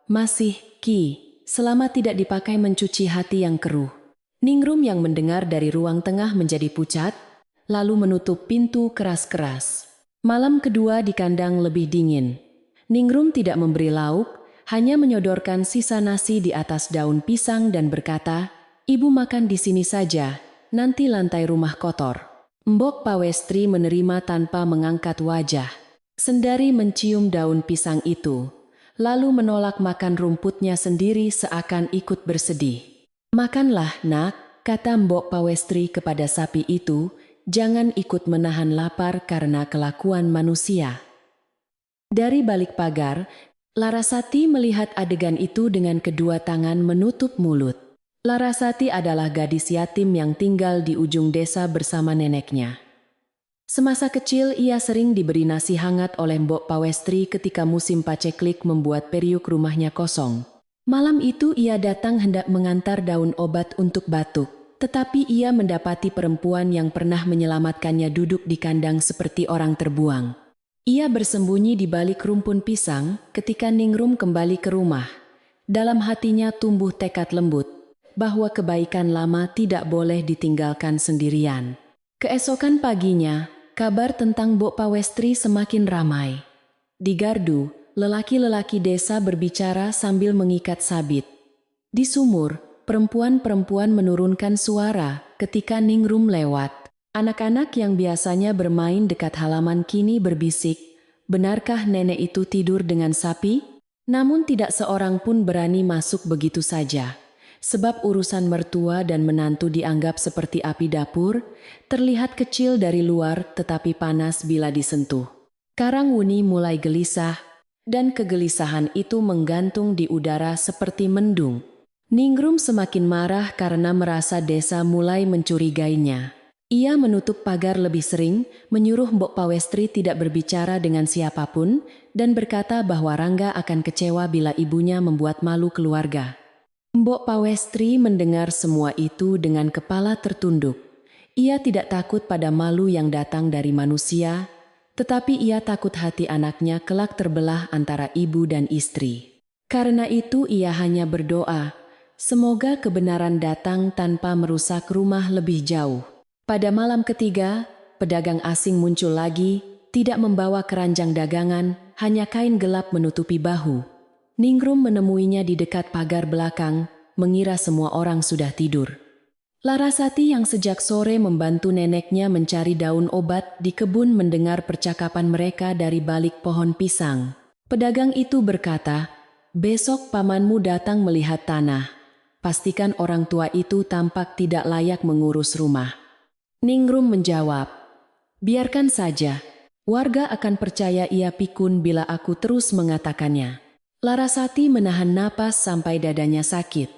"Masih, Ki, selama tidak dipakai mencuci hati yang keruh." Ningrum yang mendengar dari ruang tengah menjadi pucat, lalu menutup pintu keras-keras. Malam kedua di kandang lebih dingin. Ningrum tidak memberi lauk, hanya menyodorkan sisa nasi di atas daun pisang dan berkata, "Ibu makan di sini saja, nanti lantai rumah kotor." Mbok Pawestri menerima tanpa mengangkat wajah. Sendari mencium daun pisang itu, lalu menolak makan rumputnya sendiri seakan ikut bersedih. "Makanlah, nak," kata Mbok Pawestri kepada sapi itu, "jangan ikut menahan lapar karena kelakuan manusia." Dari balik pagar, Larasati melihat adegan itu dengan kedua tangan menutup mulut. Larasati adalah gadis yatim yang tinggal di ujung desa bersama neneknya. Semasa kecil ia sering diberi nasi hangat oleh Mbok Pawestri ketika musim paceklik membuat periuk rumahnya kosong. Malam itu ia datang hendak mengantar daun obat untuk batuk, tetapi ia mendapati perempuan yang pernah menyelamatkannya duduk di kandang seperti orang terbuang. Ia bersembunyi di balik rumpun pisang ketika Ningrum kembali ke rumah. Dalam hatinya tumbuh tekad lembut bahwa kebaikan lama tidak boleh ditinggalkan sendirian. Keesokan paginya, kabar tentang Mbok Pawestri semakin ramai. Di gardu, lelaki-lelaki desa berbicara sambil mengikat sabit. Di sumur, perempuan-perempuan menurunkan suara ketika Ningrum lewat. Anak-anak yang biasanya bermain dekat halaman kini berbisik, "Benarkah nenek itu tidur dengan sapi?" Namun tidak seorang pun berani masuk begitu saja. Sebab urusan mertua dan menantu dianggap seperti api dapur, terlihat kecil dari luar tetapi panas bila disentuh. Karangwuni mulai gelisah, dan kegelisahan itu menggantung di udara seperti mendung. Ningrum semakin marah karena merasa desa mulai mencurigainya. Ia menutup pagar lebih sering, menyuruh Mbok Pawestri tidak berbicara dengan siapapun, dan berkata bahwa Rangga akan kecewa bila ibunya membuat malu keluarga. Mbok Pawestri mendengar semua itu dengan kepala tertunduk. Ia tidak takut pada malu yang datang dari manusia, tetapi ia takut hati anaknya kelak terbelah antara ibu dan istri. Karena itu ia hanya berdoa, semoga kebenaran datang tanpa merusak rumah lebih jauh. Pada malam ketiga, pedagang asing muncul lagi, tidak membawa keranjang dagangan, hanya kain gelap menutupi bahu. Ningrum menemuinya di dekat pagar belakang, mengira semua orang sudah tidur. Larasati yang sejak sore membantu neneknya mencari daun obat di kebun mendengar percakapan mereka dari balik pohon pisang. Pedagang itu berkata, "Besok pamanmu datang melihat tanah. Pastikan orang tua itu tampak tidak layak mengurus rumah." Ningrum menjawab, "Biarkan saja. Warga akan percaya ia pikun bila aku terus mengatakannya." Larasati menahan napas sampai dadanya sakit.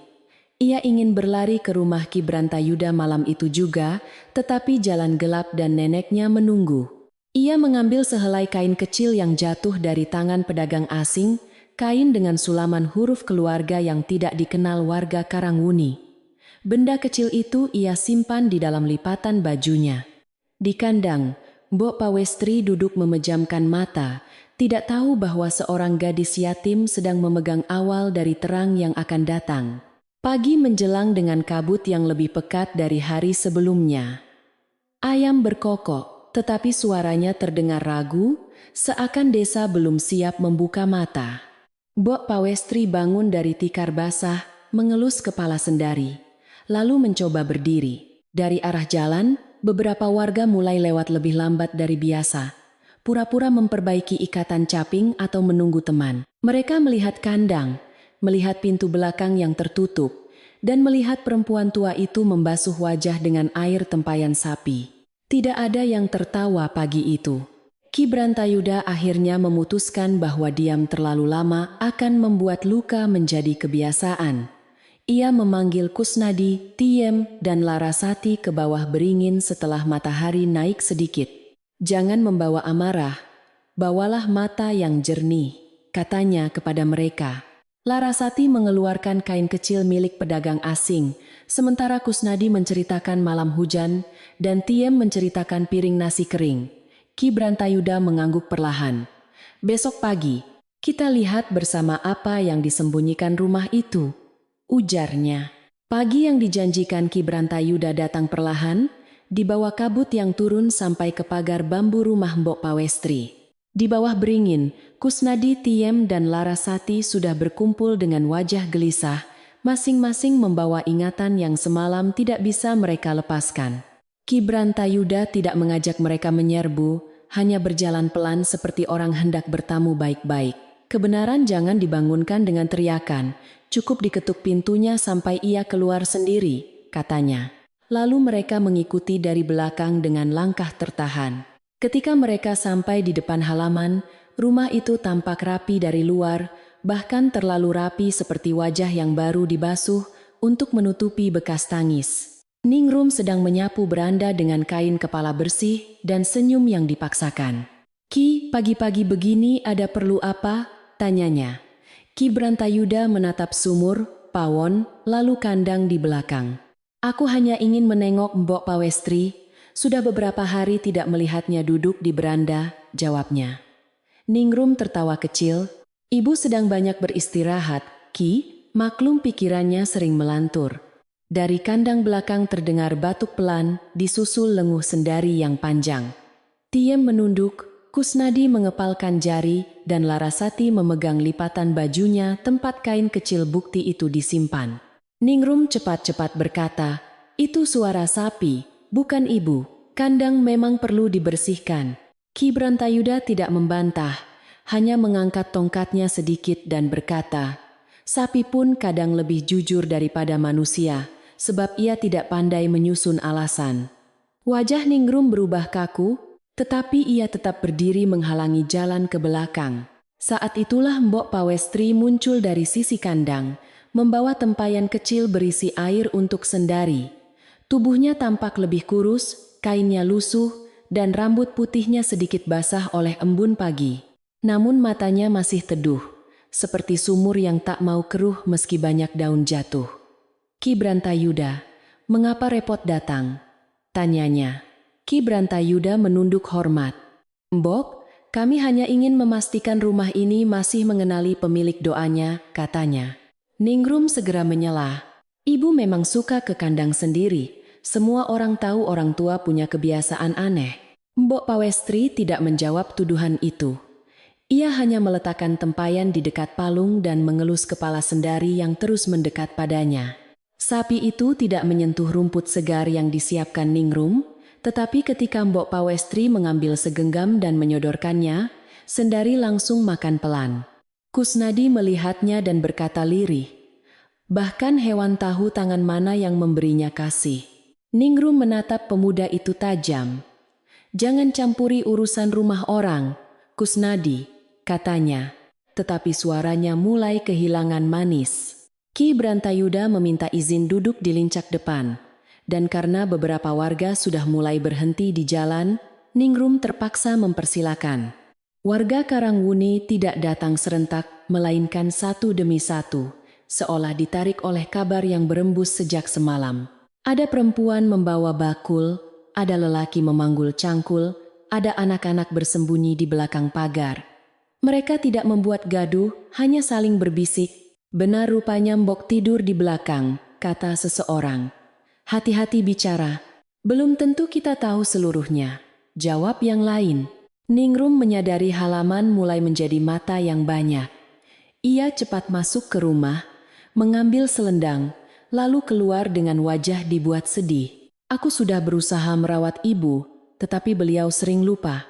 Ia ingin berlari ke rumah Ki Brantayuda malam itu juga, tetapi jalan gelap dan neneknya menunggu. Ia mengambil sehelai kain kecil yang jatuh dari tangan pedagang asing, kain dengan sulaman huruf keluarga yang tidak dikenal warga Karangwuni. Benda kecil itu ia simpan di dalam lipatan bajunya. Di kandang, Mbok Pawestri duduk memejamkan mata, tidak tahu bahwa seorang gadis yatim sedang memegang awal dari terang yang akan datang. Pagi menjelang dengan kabut yang lebih pekat dari hari sebelumnya. Ayam berkokok, tetapi suaranya terdengar ragu, seakan desa belum siap membuka mata. Mbok Pawestri bangun dari tikar basah, mengelus kepala sendari. Lalu mencoba berdiri. Dari arah jalan, beberapa warga mulai lewat lebih lambat dari biasa. Pura-pura memperbaiki ikatan caping atau menunggu teman. Mereka melihat kandang, melihat pintu belakang yang tertutup, dan melihat perempuan tua itu membasuh wajah dengan air tempayan sapi. Tidak ada yang tertawa pagi itu. Ki Brantayuda akhirnya memutuskan bahwa diam terlalu lama akan membuat luka menjadi kebiasaan. Ia memanggil Kusnadi, Tiem, dan Larasati ke bawah beringin setelah matahari naik sedikit. "Jangan membawa amarah. Bawalah mata yang jernih, katanya kepada mereka. Larasati mengeluarkan kain kecil milik pedagang asing, sementara Kusnadi menceritakan malam hujan dan Tiem menceritakan piring nasi kering. Ki Brantayuda mengangguk perlahan. Besok pagi, kita lihat bersama apa yang disembunyikan rumah itu, ujarnya. Pagi yang dijanjikan Ki Brantayuda datang perlahan, dibawa kabut yang turun sampai ke pagar bambu rumah Mbok Pawestri. Di bawah beringin, Kusnadi, Tiem, dan Larasati sudah berkumpul dengan wajah gelisah, masing-masing membawa ingatan yang semalam tidak bisa mereka lepaskan. Ki Brantayuda tidak mengajak mereka menyerbu, hanya berjalan pelan seperti orang hendak bertamu baik-baik. Kebenaran jangan dibangunkan dengan teriakan, cukup diketuk pintunya sampai ia keluar sendiri, katanya. Lalu mereka mengikuti dari belakang dengan langkah tertahan. Ketika mereka sampai di depan halaman, rumah itu tampak rapi dari luar, bahkan terlalu rapi seperti wajah yang baru dibasuh untuk menutupi bekas tangis. Ningrum sedang menyapu beranda dengan kain kepala bersih dan senyum yang dipaksakan. Ki, pagi-pagi begini ada perlu apa? Tanyanya. Ki Brantayuda menatap sumur, pawon, lalu kandang di belakang. Aku hanya ingin menengok Mbok Pawestri. Sudah beberapa hari tidak melihatnya duduk di beranda, jawabnya. Ningrum tertawa kecil. Ibu sedang banyak beristirahat, Ki, maklum pikirannya sering melantur. Dari kandang belakang terdengar batuk pelan, disusul lenguh sendari yang panjang. Tiem menunduk, Kusnadi mengepalkan jari, dan Larasati memegang lipatan bajunya tempat kain kecil bukti itu disimpan. Ningrum cepat-cepat berkata, itu suara sapi. Bukan ibu, kandang memang perlu dibersihkan. Ki Brantayuda tidak membantah, hanya mengangkat tongkatnya sedikit dan berkata, sapi pun kadang lebih jujur daripada manusia, sebab ia tidak pandai menyusun alasan. Wajah Ningrum berubah kaku, tetapi ia tetap berdiri menghalangi jalan ke belakang. Saat itulah Mbok Pawestri muncul dari sisi kandang, membawa tempayan kecil berisi air untuk Sendari. Tubuhnya tampak lebih kurus, kainnya lusuh, dan rambut putihnya sedikit basah oleh embun pagi. Namun matanya masih teduh, seperti sumur yang tak mau keruh meski banyak daun jatuh. Ki Brantayuda, mengapa repot datang? Tanyanya. Ki Brantayuda menunduk hormat. Mbok, kami hanya ingin memastikan rumah ini masih mengenali pemilik doanya, katanya. Ningrum segera menyela. Ibu memang suka ke kandang sendiri. Semua orang tahu orang tua punya kebiasaan aneh. Mbok Pawestri tidak menjawab tuduhan itu. Ia hanya meletakkan tempayan di dekat palung dan mengelus kepala Sendari yang terus mendekat padanya. Sapi itu tidak menyentuh rumput segar yang disiapkan Ningrum, tetapi ketika Mbok Pawestri mengambil segenggam dan menyodorkannya, Sendari langsung makan pelan. Kusnadi melihatnya dan berkata lirih, bahkan hewan tahu tangan mana yang memberinya kasih. Ningrum menatap pemuda itu tajam. Jangan campuri urusan rumah orang, Kusnadi, katanya. Tetapi suaranya mulai kehilangan manis. Ki Brantayuda meminta izin duduk di lincak depan. Dan karena beberapa warga sudah mulai berhenti di jalan, Ningrum terpaksa mempersilakan. Warga Karangwuni tidak datang serentak, melainkan satu demi satu, seolah ditarik oleh kabar yang berembus sejak semalam. Ada perempuan membawa bakul, ada lelaki memanggul cangkul, ada anak-anak bersembunyi di belakang pagar. Mereka tidak membuat gaduh, hanya saling berbisik. Benar rupanya Mbok tidur di belakang, kata seseorang. Hati-hati bicara, belum tentu kita tahu seluruhnya, jawab yang lain. Ningrum menyadari halaman mulai menjadi mata yang banyak. Ia cepat masuk ke rumah, mengambil selendang, lalu keluar dengan wajah dibuat sedih. Aku sudah berusaha merawat ibu, tetapi beliau sering lupa.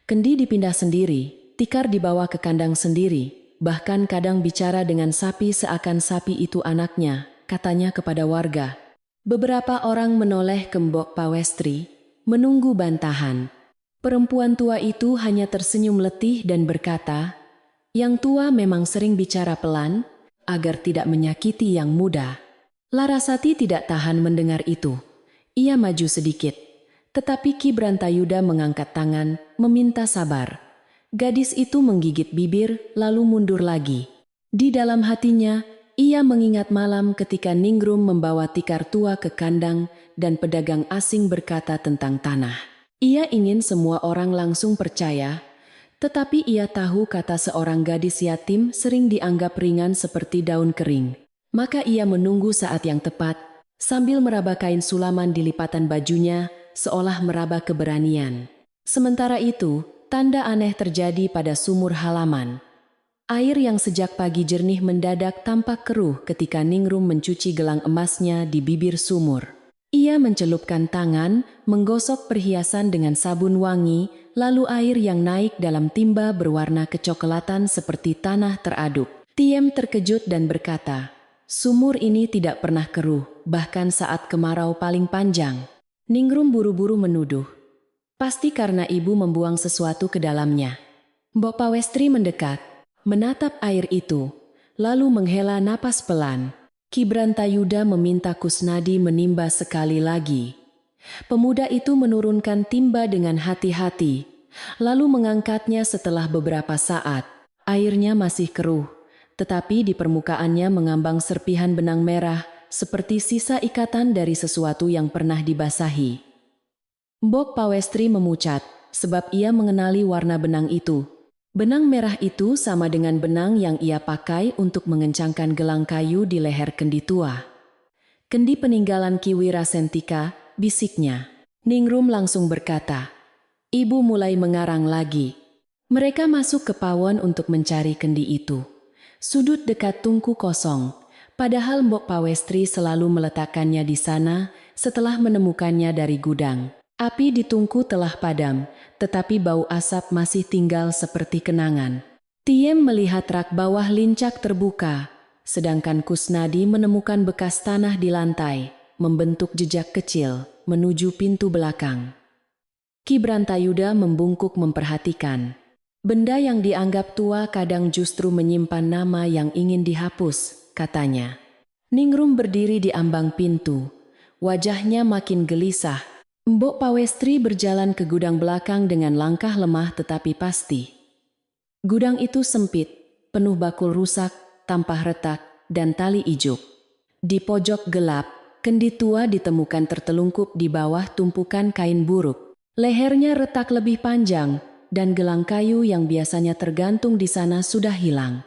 Kendi dipindah sendiri, tikar dibawa ke kandang sendiri, bahkan kadang bicara dengan sapi seakan sapi itu anaknya, katanya kepada warga. Beberapa orang menoleh ke Mbok Pawestri, menunggu bantahan. Perempuan tua itu hanya tersenyum letih dan berkata, yang tua memang sering bicara pelan, agar tidak menyakiti yang muda. Larasati tidak tahan mendengar itu. Ia maju sedikit. Tetapi Ki Brantayuda mengangkat tangan, meminta sabar. Gadis itu menggigit bibir, lalu mundur lagi. Di dalam hatinya, ia mengingat malam ketika Ningrum membawa tikar tua ke kandang dan pedagang asing berkata tentang tanah. Ia ingin semua orang langsung percaya, tetapi ia tahu kata seorang gadis yatim sering dianggap ringan seperti daun kering. Maka ia menunggu saat yang tepat, sambil meraba kain sulaman di lipatan bajunya, seolah meraba keberanian. Sementara itu, tanda aneh terjadi pada sumur halaman. Air yang sejak pagi jernih mendadak tampak keruh ketika Ningrum mencuci gelang emasnya di bibir sumur. Ia mencelupkan tangan, menggosok perhiasan dengan sabun wangi, lalu air yang naik dalam timba berwarna kecoklatan seperti tanah teraduk. Tiem terkejut dan berkata, "Sumur ini tidak pernah keruh, bahkan saat kemarau paling panjang." Ningrum buru-buru menuduh, "Pasti karena ibu membuang sesuatu ke dalamnya." Mbok Pawestri mendekat, menatap air itu, lalu menghela napas pelan. Ki Brantayuda meminta Kusnadi menimba sekali lagi. Pemuda itu menurunkan timba dengan hati-hati, lalu mengangkatnya setelah beberapa saat. Airnya masih keruh, tetapi di permukaannya mengambang serpihan benang merah, seperti sisa ikatan dari sesuatu yang pernah dibasahi. Mbok Pawestri memucat, sebab ia mengenali warna benang itu. Benang merah itu sama dengan benang yang ia pakai untuk mengencangkan gelang kayu di leher kendi tua. "Kendi peninggalan Ki Wirasentika," bisiknya. Ningrum langsung berkata, "Ibu mulai mengarang lagi." Mereka masuk ke pawon untuk mencari kendi itu. Sudut dekat tungku kosong, padahal Mbok Pawestri selalu meletakkannya di sana setelah menemukannya dari gudang. Api di tungku telah padam, tetapi bau asap masih tinggal seperti kenangan. Tiem melihat rak bawah lincak terbuka, sedangkan Kusnadi menemukan bekas tanah di lantai, membentuk jejak kecil menuju pintu belakang. Ki Brantayuda membungkuk memperhatikan. Benda yang dianggap tua kadang justru menyimpan nama yang ingin dihapus, katanya. Ningrum berdiri di ambang pintu, wajahnya makin gelisah. Mbok Pawestri berjalan ke gudang belakang dengan langkah lemah tetapi pasti. Gudang itu sempit, penuh bakul rusak, tampah retak, dan tali ijuk. Di pojok gelap, kendi tua ditemukan tertelungkup di bawah tumpukan kain buruk. Lehernya retak lebih panjang, dan gelang kayu yang biasanya tergantung di sana sudah hilang.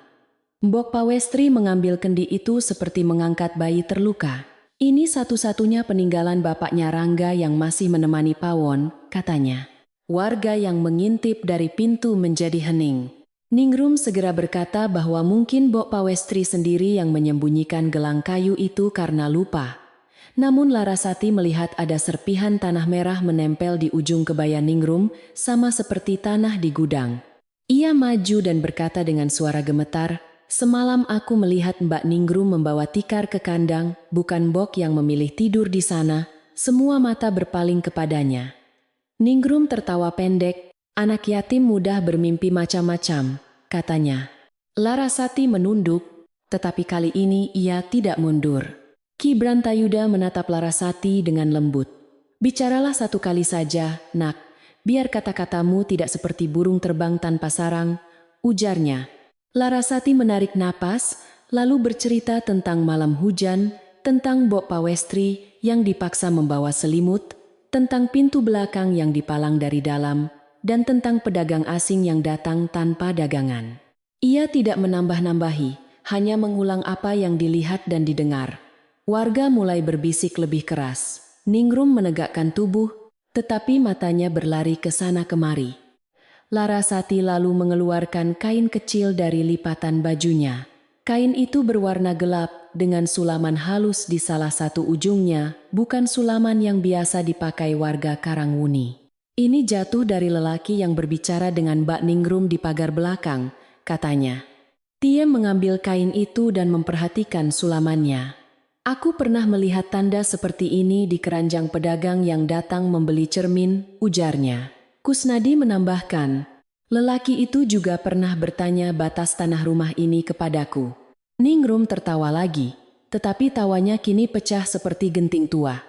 Mbok Pawestri mengambil kendi itu seperti mengangkat bayi terluka. "Ini satu-satunya peninggalan bapaknya Rangga yang masih menemani pawon," katanya. Warga yang mengintip dari pintu menjadi hening. Ningrum segera berkata bahwa mungkin Mbok Pawestri sendiri yang menyembunyikan gelang kayu itu karena lupa. Namun Larasati melihat ada serpihan tanah merah menempel di ujung kebaya Ningrum, sama seperti tanah di gudang. Ia maju dan berkata dengan suara gemetar, "Semalam aku melihat Mbak Ningrum membawa tikar ke kandang, bukan Mbok yang memilih tidur di sana." Semua mata berpaling kepadanya. Ningrum tertawa pendek, "Anak yatim mudah bermimpi macam-macam," katanya. Larasati menunduk, tetapi kali ini ia tidak mundur. Ki Brantayuda menatap Larasati dengan lembut. "Bicaralah satu kali saja, nak. Biar kata-katamu tidak seperti burung terbang tanpa sarang," ujarnya. Larasati menarik napas, lalu bercerita tentang malam hujan, tentang Mbok Pawestri yang dipaksa membawa selimut, tentang pintu belakang yang dipalang dari dalam, dan tentang pedagang asing yang datang tanpa dagangan. Ia tidak menambah-nambahi, hanya mengulang apa yang dilihat dan didengar. Warga mulai berbisik lebih keras. Ningrum menegakkan tubuh, tetapi matanya berlari ke sana kemari. Larasati lalu mengeluarkan kain kecil dari lipatan bajunya. Kain itu berwarna gelap dengan sulaman halus di salah satu ujungnya, bukan sulaman yang biasa dipakai warga Karangwuni. "Ini jatuh dari lelaki yang berbicara dengan Mbak Ningrum di pagar belakang," katanya. Tiem mengambil kain itu dan memperhatikan sulamannya. "Aku pernah melihat tanda seperti ini di keranjang pedagang yang datang membeli cermin," ujarnya. Kusnadi menambahkan, "Lelaki itu juga pernah bertanya batas tanah rumah ini kepadaku." Ningrum tertawa lagi, tetapi tawanya kini pecah seperti genting tua.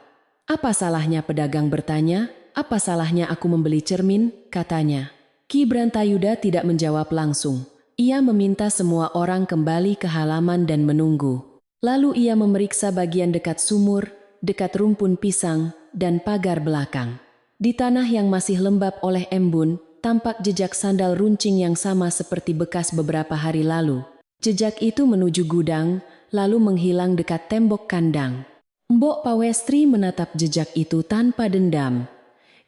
"Apa salahnya pedagang bertanya? Apa salahnya aku membeli cermin?" katanya. Ki Brantayuda tidak menjawab langsung. Ia meminta semua orang kembali ke halaman dan menunggu. Lalu ia memeriksa bagian dekat sumur, dekat rumpun pisang, dan pagar belakang. Di tanah yang masih lembab oleh embun, tampak jejak sandal runcing yang sama seperti bekas beberapa hari lalu. Jejak itu menuju gudang, lalu menghilang dekat tembok kandang. Mbok Pawestri menatap jejak itu tanpa dendam.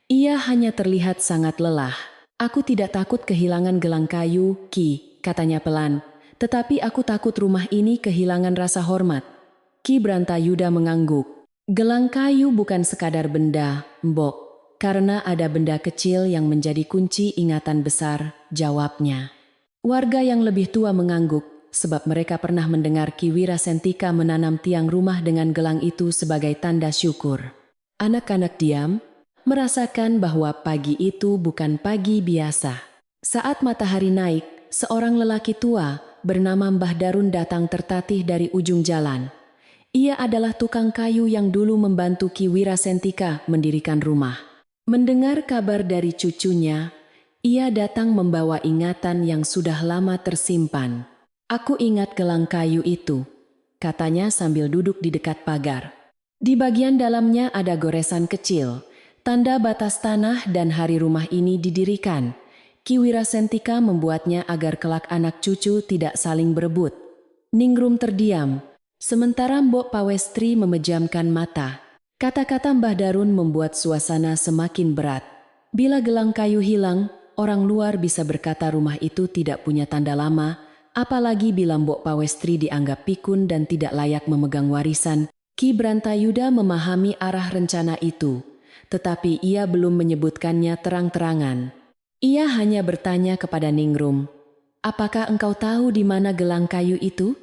Ia hanya terlihat sangat lelah. Aku tidak takut kehilangan gelang kayu, Ki, katanya pelan. Tetapi aku takut rumah ini kehilangan rasa hormat. Ki Brantayuda mengangguk. Gelang kayu bukan sekadar benda, Mbok. Karena ada benda kecil yang menjadi kunci ingatan besar, jawabnya. Warga yang lebih tua mengangguk, sebab mereka pernah mendengar Ki Wirasentika menanam tiang rumah dengan gelang itu sebagai tanda syukur. Anak-anak diam, merasakan bahwa pagi itu bukan pagi biasa. Saat matahari naik, seorang lelaki tua bernama Mbah Darun datang tertatih dari ujung jalan. Ia adalah tukang kayu yang dulu membantu Ki Wirasentika mendirikan rumah. Mendengar kabar dari cucunya, ia datang membawa ingatan yang sudah lama tersimpan. Aku ingat gelang kayu itu, katanya sambil duduk di dekat pagar. Di bagian dalamnya ada goresan kecil, tanda batas tanah dan hari rumah ini didirikan. Ki Wirasentika membuatnya agar kelak anak cucu tidak saling berebut. Ningrum terdiam, sementara Mbok Pawestri memejamkan mata. Kata-kata Mbah Darun membuat suasana semakin berat. Bila gelang kayu hilang, orang luar bisa berkata rumah itu tidak punya tanda lama, apalagi bila Mbok Pawestri dianggap pikun dan tidak layak memegang warisan. Ki Brantayuda memahami arah rencana itu, tetapi ia belum menyebutkannya terang-terangan. Ia hanya bertanya kepada Ningrum, "Apakah engkau tahu di mana gelang kayu itu?"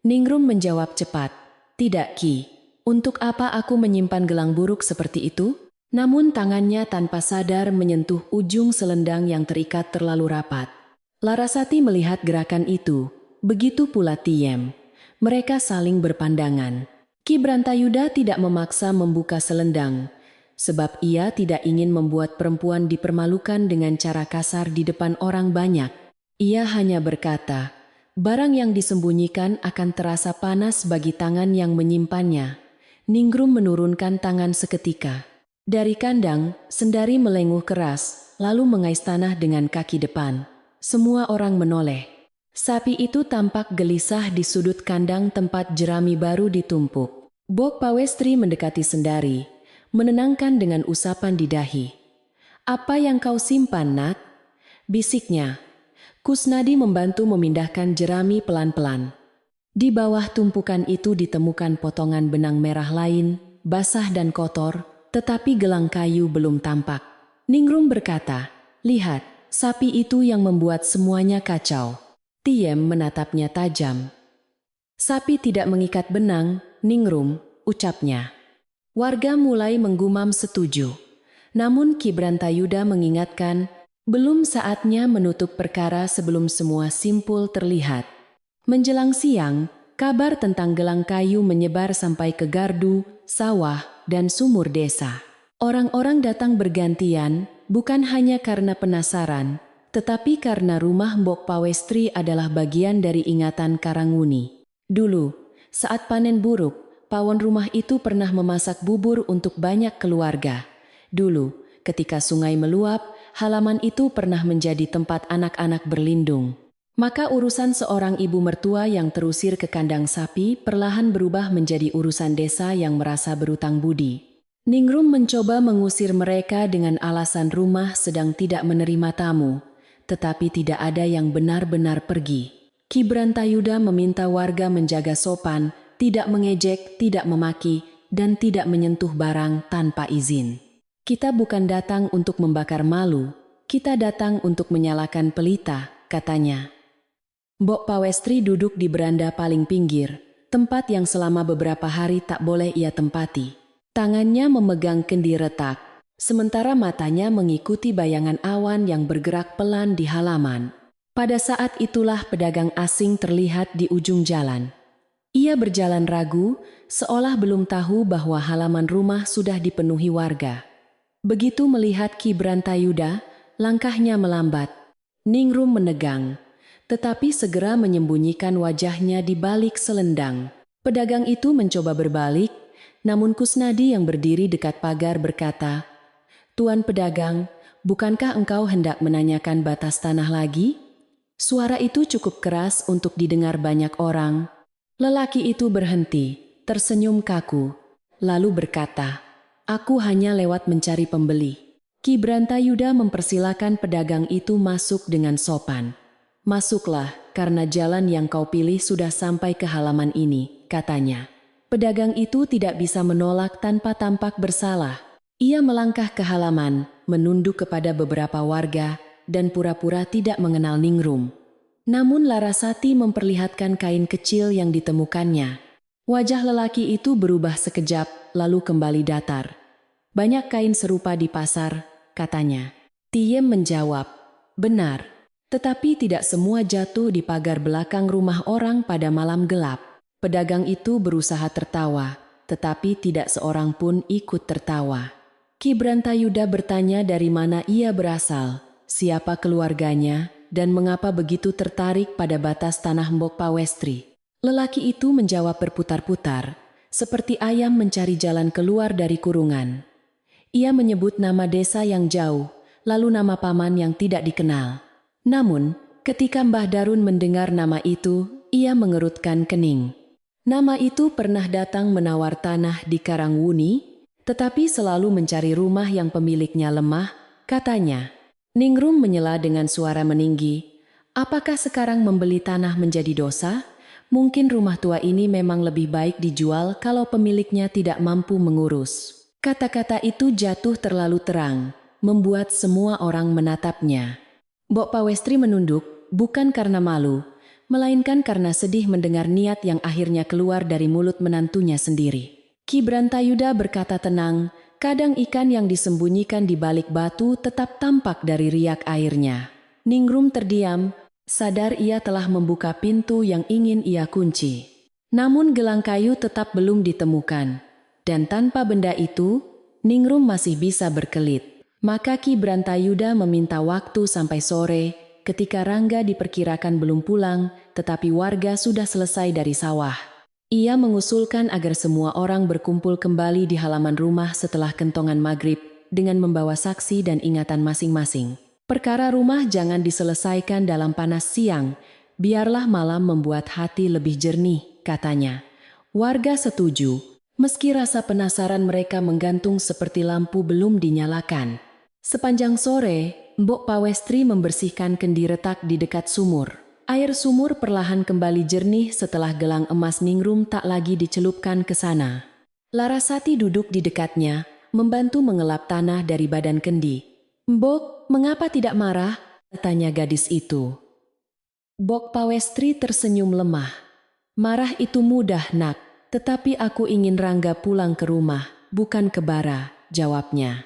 Ningrum menjawab cepat, "Tidak, Ki. Untuk apa aku menyimpan gelang buruk seperti itu?" Namun tangannya tanpa sadar menyentuh ujung selendang yang terikat terlalu rapat. Larasati melihat gerakan itu, begitu pula Tiem. Mereka saling berpandangan. Ki Brantayuda tidak memaksa membuka selendang, sebab ia tidak ingin membuat perempuan dipermalukan dengan cara kasar di depan orang banyak. Ia hanya berkata, barang yang disembunyikan akan terasa panas bagi tangan yang menyimpannya. Ningrum menurunkan tangan seketika. Dari kandang, Sendari melenguh keras, lalu mengais tanah dengan kaki depan. Semua orang menoleh. Sapi itu tampak gelisah di sudut kandang tempat jerami baru ditumpuk. Mbok Pawestri mendekati Sendari, menenangkan dengan usapan di dahi. "Apa yang kau simpan, Nak?" bisiknya. Kusnadi membantu memindahkan jerami pelan-pelan. Di bawah tumpukan itu ditemukan potongan benang merah lain, basah dan kotor, tetapi gelang kayu belum tampak. Ningrum berkata, "Lihat. Sapi itu yang membuat semuanya kacau." Tiem menatapnya tajam. "Sapi tidak mengikat benang, Ningrum," ucapnya. Warga mulai menggumam setuju. Namun Ki Brantayuda mengingatkan, belum saatnya menutup perkara sebelum semua simpul terlihat. Menjelang siang, kabar tentang gelang kayu menyebar sampai ke gardu, sawah, dan sumur desa. Orang-orang datang bergantian, bukan hanya karena penasaran, tetapi karena rumah Mbok Pawestri adalah bagian dari ingatan Karanguni. Dulu, saat panen buruk, pawon rumah itu pernah memasak bubur untuk banyak keluarga. Dulu, ketika sungai meluap, halaman itu pernah menjadi tempat anak-anak berlindung. Maka urusan seorang ibu mertua yang terusir ke kandang sapi perlahan berubah menjadi urusan desa yang merasa berutang budi. Ningrum mencoba mengusir mereka dengan alasan rumah sedang tidak menerima tamu, tetapi tidak ada yang benar-benar pergi. Ki Brantayuda meminta warga menjaga sopan, tidak mengejek, tidak memaki, dan tidak menyentuh barang tanpa izin. "Kita bukan datang untuk membakar malu, kita datang untuk menyalakan pelita," katanya. Mbok Pawestri duduk di beranda paling pinggir, tempat yang selama beberapa hari tak boleh ia tempati. Tangannya memegang kendi retak, sementara matanya mengikuti bayangan awan yang bergerak pelan di halaman. Pada saat itulah pedagang asing terlihat di ujung jalan. Ia berjalan ragu, seolah belum tahu bahwa halaman rumah sudah dipenuhi warga. Begitu melihat Ki Brantayuda, langkahnya melambat. Ningrum menegang, tetapi segera menyembunyikan wajahnya di balik selendang. Pedagang itu mencoba berbalik, namun Kusnadi yang berdiri dekat pagar berkata, "Tuan pedagang, bukankah engkau hendak menanyakan batas tanah lagi?" Suara itu cukup keras untuk didengar banyak orang. Lelaki itu berhenti, tersenyum kaku, lalu berkata, "Aku hanya lewat mencari pembeli." Ki Brantayuda mempersilakan pedagang itu masuk dengan sopan. "Masuklah, karena jalan yang kau pilih sudah sampai ke halaman ini," katanya. Pedagang itu tidak bisa menolak tanpa tampak bersalah. Ia melangkah ke halaman, menunduk kepada beberapa warga, dan pura-pura tidak mengenal Ningrum. Namun Larasati memperlihatkan kain kecil yang ditemukannya. Wajah lelaki itu berubah sekejap, lalu kembali datar. "Banyak kain serupa di pasar," katanya. Tiem menjawab, "Benar. Tetapi tidak semua jatuh di pagar belakang rumah orang pada malam gelap." Pedagang itu berusaha tertawa, tetapi tidak seorang pun ikut tertawa. Ki Brantayuda bertanya dari mana ia berasal, siapa keluarganya, dan mengapa begitu tertarik pada batas tanah Mbok Pawestri. Lelaki itu menjawab berputar-putar, seperti ayam mencari jalan keluar dari kurungan. Ia menyebut nama desa yang jauh, lalu nama paman yang tidak dikenal. Namun, ketika Mbah Darun mendengar nama itu, ia mengerutkan kening. Nama itu pernah datang menawar tanah di Karangwuni, tetapi selalu mencari rumah yang pemiliknya lemah, katanya. Ningrum menyela dengan suara meninggi, "Apakah sekarang membeli tanah menjadi dosa? Mungkin rumah tua ini memang lebih baik dijual kalau pemiliknya tidak mampu mengurus." Kata-kata itu jatuh terlalu terang, membuat semua orang menatapnya. Mbok Pawestri menunduk, bukan karena malu, melainkan karena sedih mendengar niat yang akhirnya keluar dari mulut menantunya sendiri. Ki Brantayuda berkata tenang, "Kadang ikan yang disembunyikan di balik batu tetap tampak dari riak airnya." Ningrum terdiam, sadar ia telah membuka pintu yang ingin ia kunci. Namun gelang kayu tetap belum ditemukan. Dan tanpa benda itu, Ningrum masih bisa berkelit. Maka Ki Brantayuda meminta waktu sampai sore, ketika Rangga diperkirakan belum pulang, tetapi warga sudah selesai dari sawah. Ia mengusulkan agar semua orang berkumpul kembali di halaman rumah setelah kentongan maghrib, dengan membawa saksi dan ingatan masing-masing. "Perkara rumah jangan diselesaikan dalam panas siang, biarlah malam membuat hati lebih jernih," katanya. Warga setuju. Meski rasa penasaran mereka menggantung seperti lampu belum dinyalakan. Sepanjang sore, Mbok Pawestri membersihkan kendi retak di dekat sumur. Air sumur perlahan kembali jernih setelah gelang emas Ningrum tak lagi dicelupkan ke sana. Larasati duduk di dekatnya, membantu mengelap tanah dari badan kendi. "Mbok, mengapa tidak marah?" tanya gadis itu. Mbok Pawestri tersenyum lemah. "Marah itu mudah, nak. Tetapi aku ingin Rangga pulang ke rumah, bukan ke bara," jawabnya.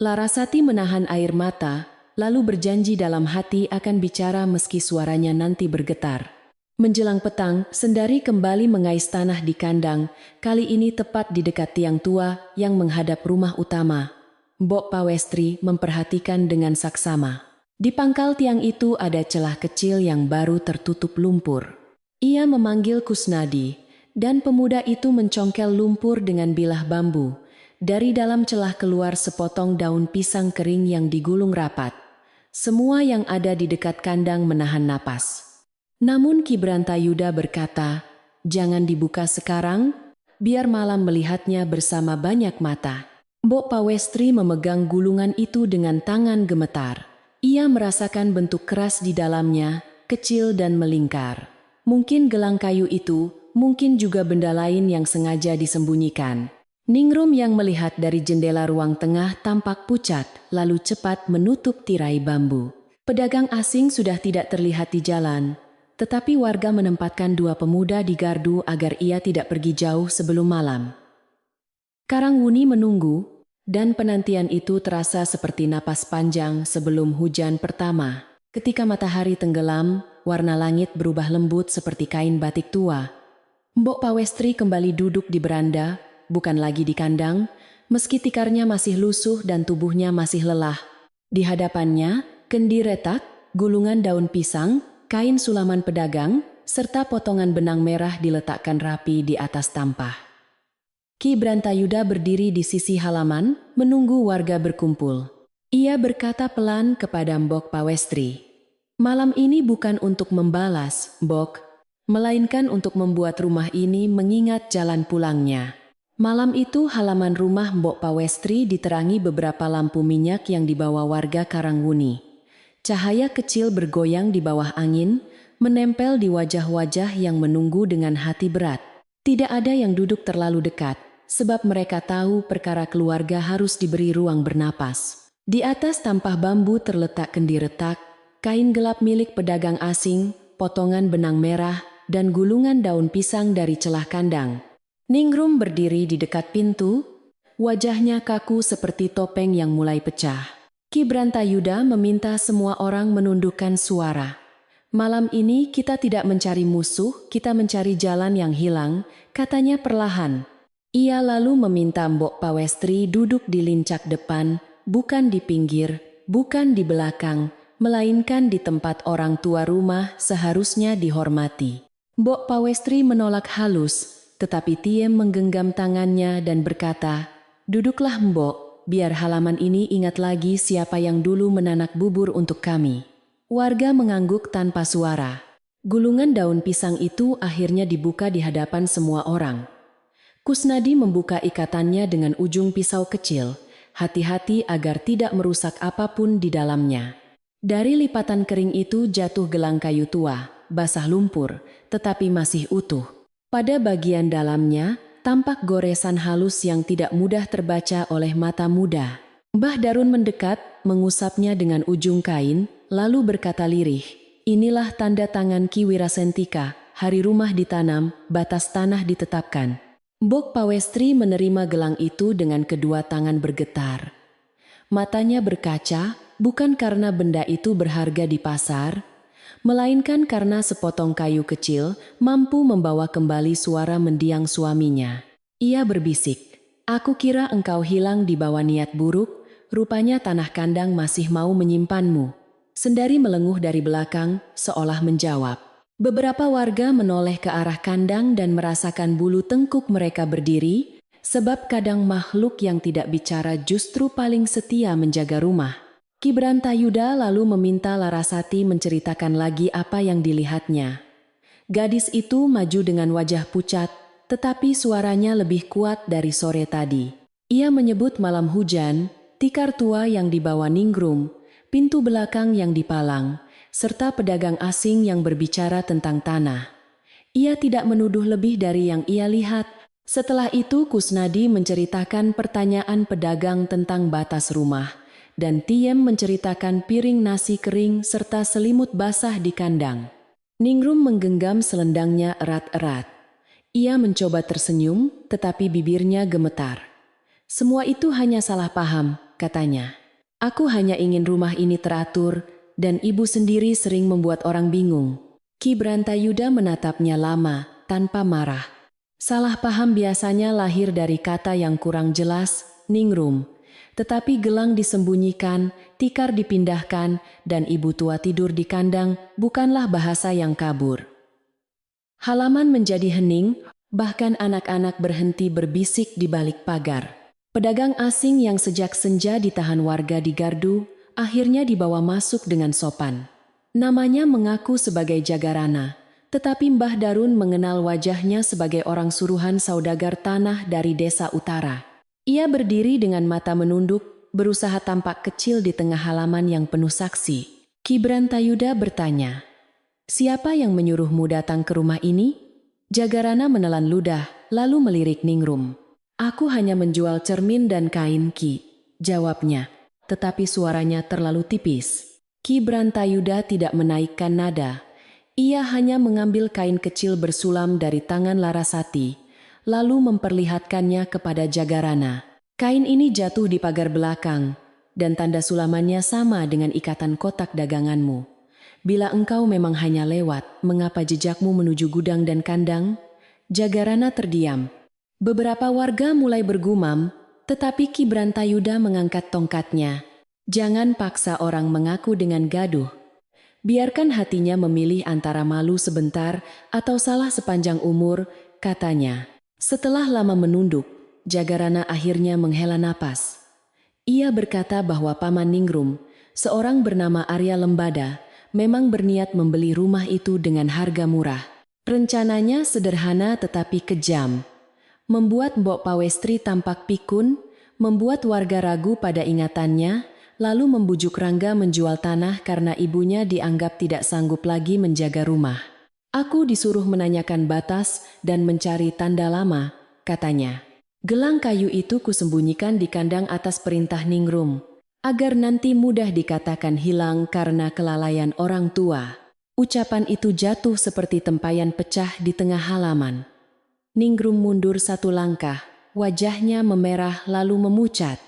Larasati menahan air mata, lalu berjanji dalam hati akan bicara meski suaranya nanti bergetar. Menjelang petang, Sendari kembali mengais tanah di kandang, kali ini tepat di dekat tiang tua yang menghadap rumah utama. Mbok Pawestri memperhatikan dengan saksama. Di pangkal tiang itu ada celah kecil yang baru tertutup lumpur. Ia memanggil Kusnadi, dan pemuda itu mencongkel lumpur dengan bilah bambu. Dari dalam celah keluar sepotong daun pisang kering yang digulung rapat. Semua yang ada di dekat kandang menahan napas. Namun Ki Brantayuda berkata, "Jangan dibuka sekarang, biar malam melihatnya bersama banyak mata." Mbok Pawestri memegang gulungan itu dengan tangan gemetar. Ia merasakan bentuk keras di dalamnya, kecil dan melingkar. Mungkin gelang kayu itu, mungkin juga benda lain yang sengaja disembunyikan. Ningrum yang melihat dari jendela ruang tengah tampak pucat, lalu cepat menutup tirai bambu. Pedagang asing sudah tidak terlihat di jalan, tetapi warga menempatkan dua pemuda di gardu agar ia tidak pergi jauh sebelum malam. Karangwuni menunggu, dan penantian itu terasa seperti napas panjang sebelum hujan pertama. Ketika matahari tenggelam, warna langit berubah lembut seperti kain batik tua. Mbok Pawestri kembali duduk di beranda, bukan lagi di kandang, meski tikarnya masih lusuh dan tubuhnya masih lelah. Di hadapannya, kendi retak, gulungan daun pisang, kain sulaman pedagang, serta potongan benang merah diletakkan rapi di atas tampah. Ki Brantayuda berdiri di sisi halaman, menunggu warga berkumpul. Ia berkata pelan kepada Mbok Pawestri, "Malam ini bukan untuk membalas, Mbok, melainkan untuk membuat rumah ini mengingat jalan pulangnya." Malam itu halaman rumah Mbok Pawestri diterangi beberapa lampu minyak yang dibawa warga Karangwuni. Cahaya kecil bergoyang di bawah angin, menempel di wajah-wajah yang menunggu dengan hati berat. Tidak ada yang duduk terlalu dekat, sebab mereka tahu perkara keluarga harus diberi ruang bernapas. Di atas tampah bambu terletak kendi retak, kain gelap milik pedagang asing, potongan benang merah, dan gulungan daun pisang dari celah kandang. Ningrum berdiri di dekat pintu, wajahnya kaku seperti topeng yang mulai pecah. Ki Brantayuda meminta semua orang menundukkan suara. "Malam ini kita tidak mencari musuh, kita mencari jalan yang hilang," katanya perlahan. Ia lalu meminta Mbok Pawestri duduk di lincak depan, bukan di pinggir, bukan di belakang, melainkan di tempat orang tua rumah seharusnya dihormati. Mbok Pawestri menolak halus, tetapi Tiem menggenggam tangannya dan berkata, "Duduklah Mbok, biar halaman ini ingat lagi siapa yang dulu menanak bubur untuk kami." Warga mengangguk tanpa suara. Gulungan daun pisang itu akhirnya dibuka di hadapan semua orang. Kusnadi membuka ikatannya dengan ujung pisau kecil, hati-hati agar tidak merusak apapun di dalamnya. Dari lipatan kering itu jatuh gelang kayu tua, basah lumpur, tetapi masih utuh. Pada bagian dalamnya, tampak goresan halus yang tidak mudah terbaca oleh mata muda. Mbah Darun mendekat, mengusapnya dengan ujung kain, lalu berkata lirih, "Inilah tanda tangan Ki Wirasentika, hari rumah ditanam, batas tanah ditetapkan." Mbok Pawestri menerima gelang itu dengan kedua tangan bergetar. Matanya berkaca, bukan karena benda itu berharga di pasar, melainkan karena sepotong kayu kecil mampu membawa kembali suara mendiang suaminya. Ia berbisik, "Aku kira engkau hilang di bawah niat buruk, rupanya tanah kandang masih mau menyimpanmu." Sendari melenguh dari belakang, seolah menjawab. Beberapa warga menoleh ke arah kandang dan merasakan bulu tengkuk mereka berdiri, sebab kadang makhluk yang tidak bicara justru paling setia menjaga rumah. Ki Brantayuda lalu meminta Larasati menceritakan lagi apa yang dilihatnya. Gadis itu maju dengan wajah pucat, tetapi suaranya lebih kuat dari sore tadi. Ia menyebut malam hujan, tikar tua yang dibawa Ningrum, pintu belakang yang dipalang, serta pedagang asing yang berbicara tentang tanah. Ia tidak menuduh lebih dari yang ia lihat. Setelah itu Kusnadi menceritakan pertanyaan pedagang tentang batas rumah, dan Tiem menceritakan piring nasi kering serta selimut basah di kandang. Ningrum menggenggam selendangnya erat-erat. Ia mencoba tersenyum, tetapi bibirnya gemetar. "Semua itu hanya salah paham," katanya. "Aku hanya ingin rumah ini teratur, dan ibu sendiri sering membuat orang bingung." Ki Brantayuda menatapnya lama, tanpa marah. "Salah paham biasanya lahir dari kata yang kurang jelas, Ningrum. Tetapi gelang disembunyikan, tikar dipindahkan, dan ibu tua tidur di kandang bukanlah bahasa yang kabur." Halaman menjadi hening, bahkan anak-anak berhenti berbisik di balik pagar. Pedagang asing yang sejak senja ditahan warga di gardu, akhirnya dibawa masuk dengan sopan. Namanya mengaku sebagai Jagarana, tetapi Mbah Darun mengenal wajahnya sebagai orang suruhan saudagar tanah dari desa utara. Ia berdiri dengan mata menunduk, berusaha tampak kecil di tengah halaman yang penuh saksi. Ki Brantayuda bertanya, "Siapa yang menyuruhmu datang ke rumah ini?" Jagarana menelan ludah, lalu melirik Ningrum. "Aku hanya menjual cermin dan kain, Ki," jawabnya, tetapi suaranya terlalu tipis. Ki Brantayuda tidak menaikkan nada. Ia hanya mengambil kain kecil bersulam dari tangan Larasati, lalu memperlihatkannya kepada Jagarana. "Kain ini jatuh di pagar belakang, dan tanda sulamannya sama dengan ikatan kotak daganganmu. Bila engkau memang hanya lewat, mengapa jejakmu menuju gudang dan kandang?" Jagarana terdiam. Beberapa warga mulai bergumam, tetapi Ki Brantayuda mengangkat tongkatnya. "Jangan paksa orang mengaku dengan gaduh. Biarkan hatinya memilih antara malu sebentar atau salah sepanjang umur, katanya. Setelah lama menunduk, Jagarana akhirnya menghela napas. Ia berkata bahwa Paman Ningrum, seorang bernama Arya Lembada, memang berniat membeli rumah itu dengan harga murah. Rencananya sederhana tetapi kejam. Membuat Mbok Pawestri tampak pikun, membuat warga ragu pada ingatannya, lalu membujuk Rangga menjual tanah karena ibunya dianggap tidak sanggup lagi menjaga rumah. Aku disuruh menanyakan batas dan mencari tanda lama, katanya. Gelang kayu itu kusembunyikan di kandang atas perintah Ningrum, agar nanti mudah dikatakan hilang karena kelalaian orang tua. Ucapan itu jatuh seperti tempayan pecah di tengah halaman. Ningrum mundur satu langkah, wajahnya memerah lalu memucat.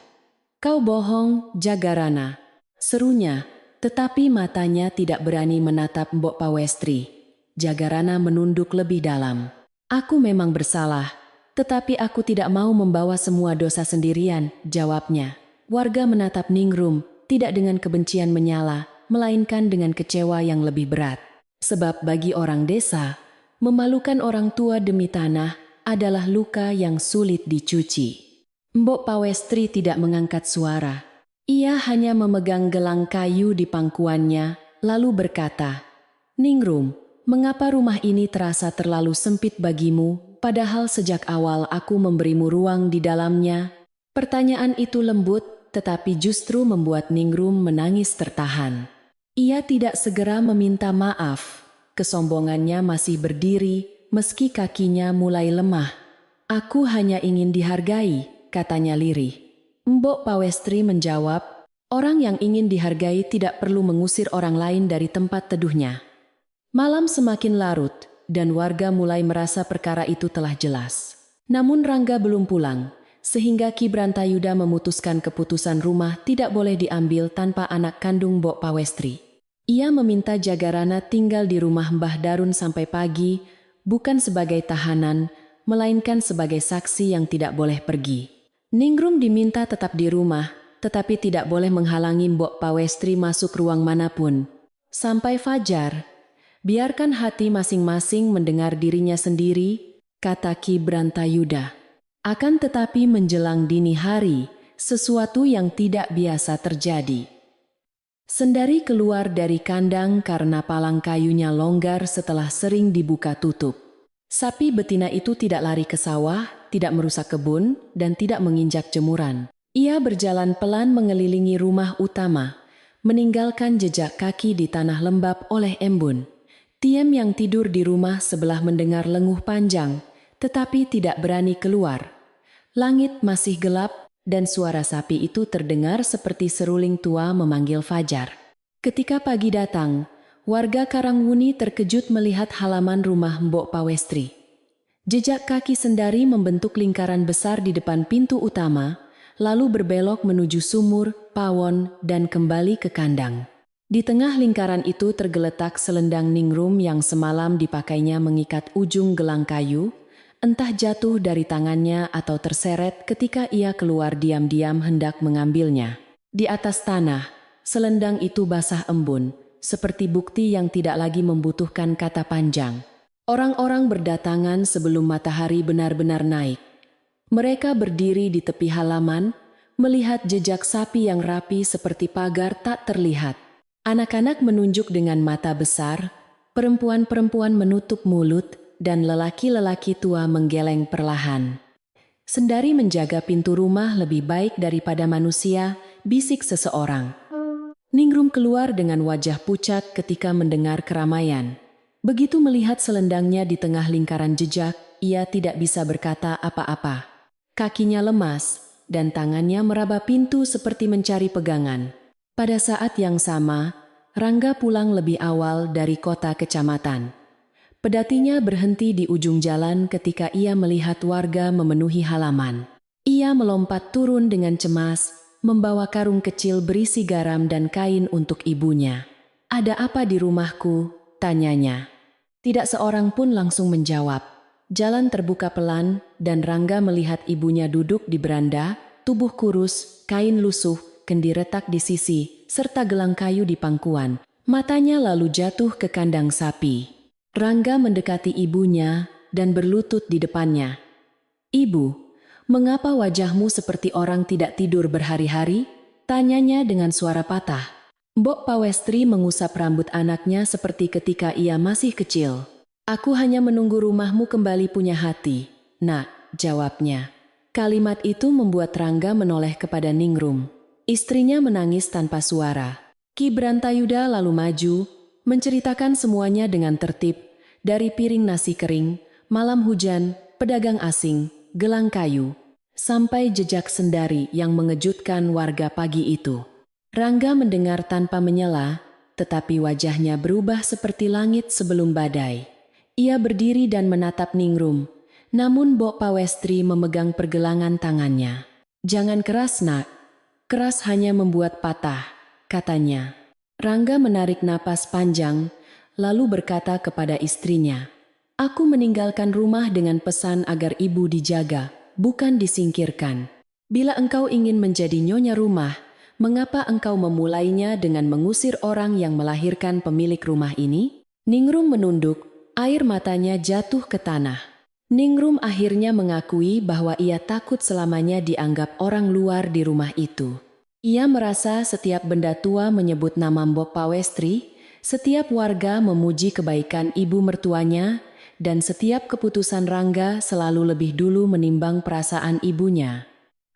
Kau bohong, Jagarana, serunya, tetapi matanya tidak berani menatap Mbok Pawestri. Jagarana menunduk lebih dalam. Aku memang bersalah, tetapi aku tidak mau membawa semua dosa sendirian, jawabnya. Warga menatap Ningrum, tidak dengan kebencian menyala, melainkan dengan kecewa yang lebih berat. Sebab bagi orang desa, memalukan orang tua demi tanah adalah luka yang sulit dicuci. Mbok Pawestri tidak mengangkat suara. Ia hanya memegang gelang kayu di pangkuannya, lalu berkata, Ningrum, mengapa rumah ini terasa terlalu sempit bagimu, padahal sejak awal aku memberimu ruang di dalamnya? Pertanyaan itu lembut, tetapi justru membuat Ningrum menangis tertahan. Ia tidak segera meminta maaf. Kesombongannya masih berdiri, meski kakinya mulai lemah. Aku hanya ingin dihargai, katanya lirih. Mbok Pawestri menjawab, orang yang ingin dihargai tidak perlu mengusir orang lain dari tempat teduhnya. Malam semakin larut, dan warga mulai merasa perkara itu telah jelas. Namun Rangga belum pulang, sehingga Ki Brantayuda memutuskan keputusan rumah tidak boleh diambil tanpa anak kandung Mbok Pawestri. Ia meminta Jagarana tinggal di rumah Mbah Darun sampai pagi, bukan sebagai tahanan, melainkan sebagai saksi yang tidak boleh pergi. Ningrum diminta tetap di rumah, tetapi tidak boleh menghalangi Mbok Pawestri masuk ruang manapun. Sampai fajar, biarkan hati masing-masing mendengar dirinya sendiri, kata Ki Brantayuda. Akan tetapi menjelang dini hari, sesuatu yang tidak biasa terjadi. Sendari keluar dari kandang karena palang kayunya longgar setelah sering dibuka tutup. Sapi betina itu tidak lari ke sawah, tidak merusak kebun, dan tidak menginjak jemuran. Ia berjalan pelan mengelilingi rumah utama, meninggalkan jejak kaki di tanah lembab oleh embun. Tiem yang tidur di rumah sebelah mendengar lenguh panjang, tetapi tidak berani keluar. Langit masih gelap, dan suara sapi itu terdengar seperti seruling tua memanggil fajar. Ketika pagi datang, warga Karangwuni terkejut melihat halaman rumah Mbok Pawestri. Jejak kaki Sendari membentuk lingkaran besar di depan pintu utama, lalu berbelok menuju sumur, pawon, dan kembali ke kandang. Di tengah lingkaran itu tergeletak selendang Ningrum yang semalam dipakainya mengikat ujung gelang kayu, entah jatuh dari tangannya atau terseret ketika ia keluar diam-diam hendak mengambilnya. Di atas tanah, selendang itu basah embun, seperti bukti yang tidak lagi membutuhkan kata panjang. Orang-orang berdatangan sebelum matahari benar-benar naik. Mereka berdiri di tepi halaman, melihat jejak sapi yang rapi seperti pagar tak terlihat. Anak-anak menunjuk dengan mata besar, perempuan-perempuan menutup mulut, dan lelaki-lelaki tua menggeleng perlahan. Sendari menjaga pintu rumah lebih baik daripada manusia, bisik seseorang. Ningrum keluar dengan wajah pucat ketika mendengar keramaian. Begitu melihat selendangnya di tengah lingkaran jejak, ia tidak bisa berkata apa-apa. Kakinya lemas, dan tangannya meraba pintu seperti mencari pegangan. Pada saat yang sama, Rangga pulang lebih awal dari kota kecamatan. Pedatinya berhenti di ujung jalan ketika ia melihat warga memenuhi halaman. Ia melompat turun dengan cemas, membawa karung kecil berisi garam dan kain untuk ibunya. "Ada apa di rumahku?" tanyanya. Tidak seorang pun langsung menjawab. Jalan terbuka pelan, dan Rangga melihat ibunya duduk di beranda, tubuh kurus, kain lusuh, kendi retak di sisi, serta gelang kayu di pangkuan. Matanya lalu jatuh ke kandang sapi. Rangga mendekati ibunya dan berlutut di depannya. "Ibu, mengapa wajahmu seperti orang tidak tidur berhari-hari?" tanyanya dengan suara patah. Mbok Pawestri mengusap rambut anaknya seperti ketika ia masih kecil. "Aku hanya menunggu rumahmu kembali punya hati, Nak," jawabnya. Kalimat itu membuat Rangga menoleh kepada Ningrum. Istrinya menangis tanpa suara. Ki Brantayuda lalu maju, menceritakan semuanya dengan tertib, dari piring nasi kering, malam hujan, pedagang asing, gelang kayu, sampai jejak sendari yang mengejutkan warga pagi itu. Rangga mendengar tanpa menyela, tetapi wajahnya berubah seperti langit sebelum badai. Ia berdiri dan menatap Ningrum, namun Mbok Pawestri memegang pergelangan tangannya. "Jangan keras, Nak. Keras hanya membuat patah," katanya. Rangga menarik napas panjang, lalu berkata kepada istrinya, "Aku meninggalkan rumah dengan pesan agar ibu dijaga, bukan disingkirkan. Bila engkau ingin menjadi nyonya rumah, mengapa engkau memulainya dengan mengusir orang yang melahirkan pemilik rumah ini?" Ningrum menunduk, air matanya jatuh ke tanah. Ningrum akhirnya mengakui bahwa ia takut selamanya dianggap orang luar di rumah itu. Ia merasa setiap benda tua menyebut nama Mbok Pawestri, setiap warga memuji kebaikan ibu mertuanya, dan setiap keputusan Rangga selalu lebih dulu menimbang perasaan ibunya.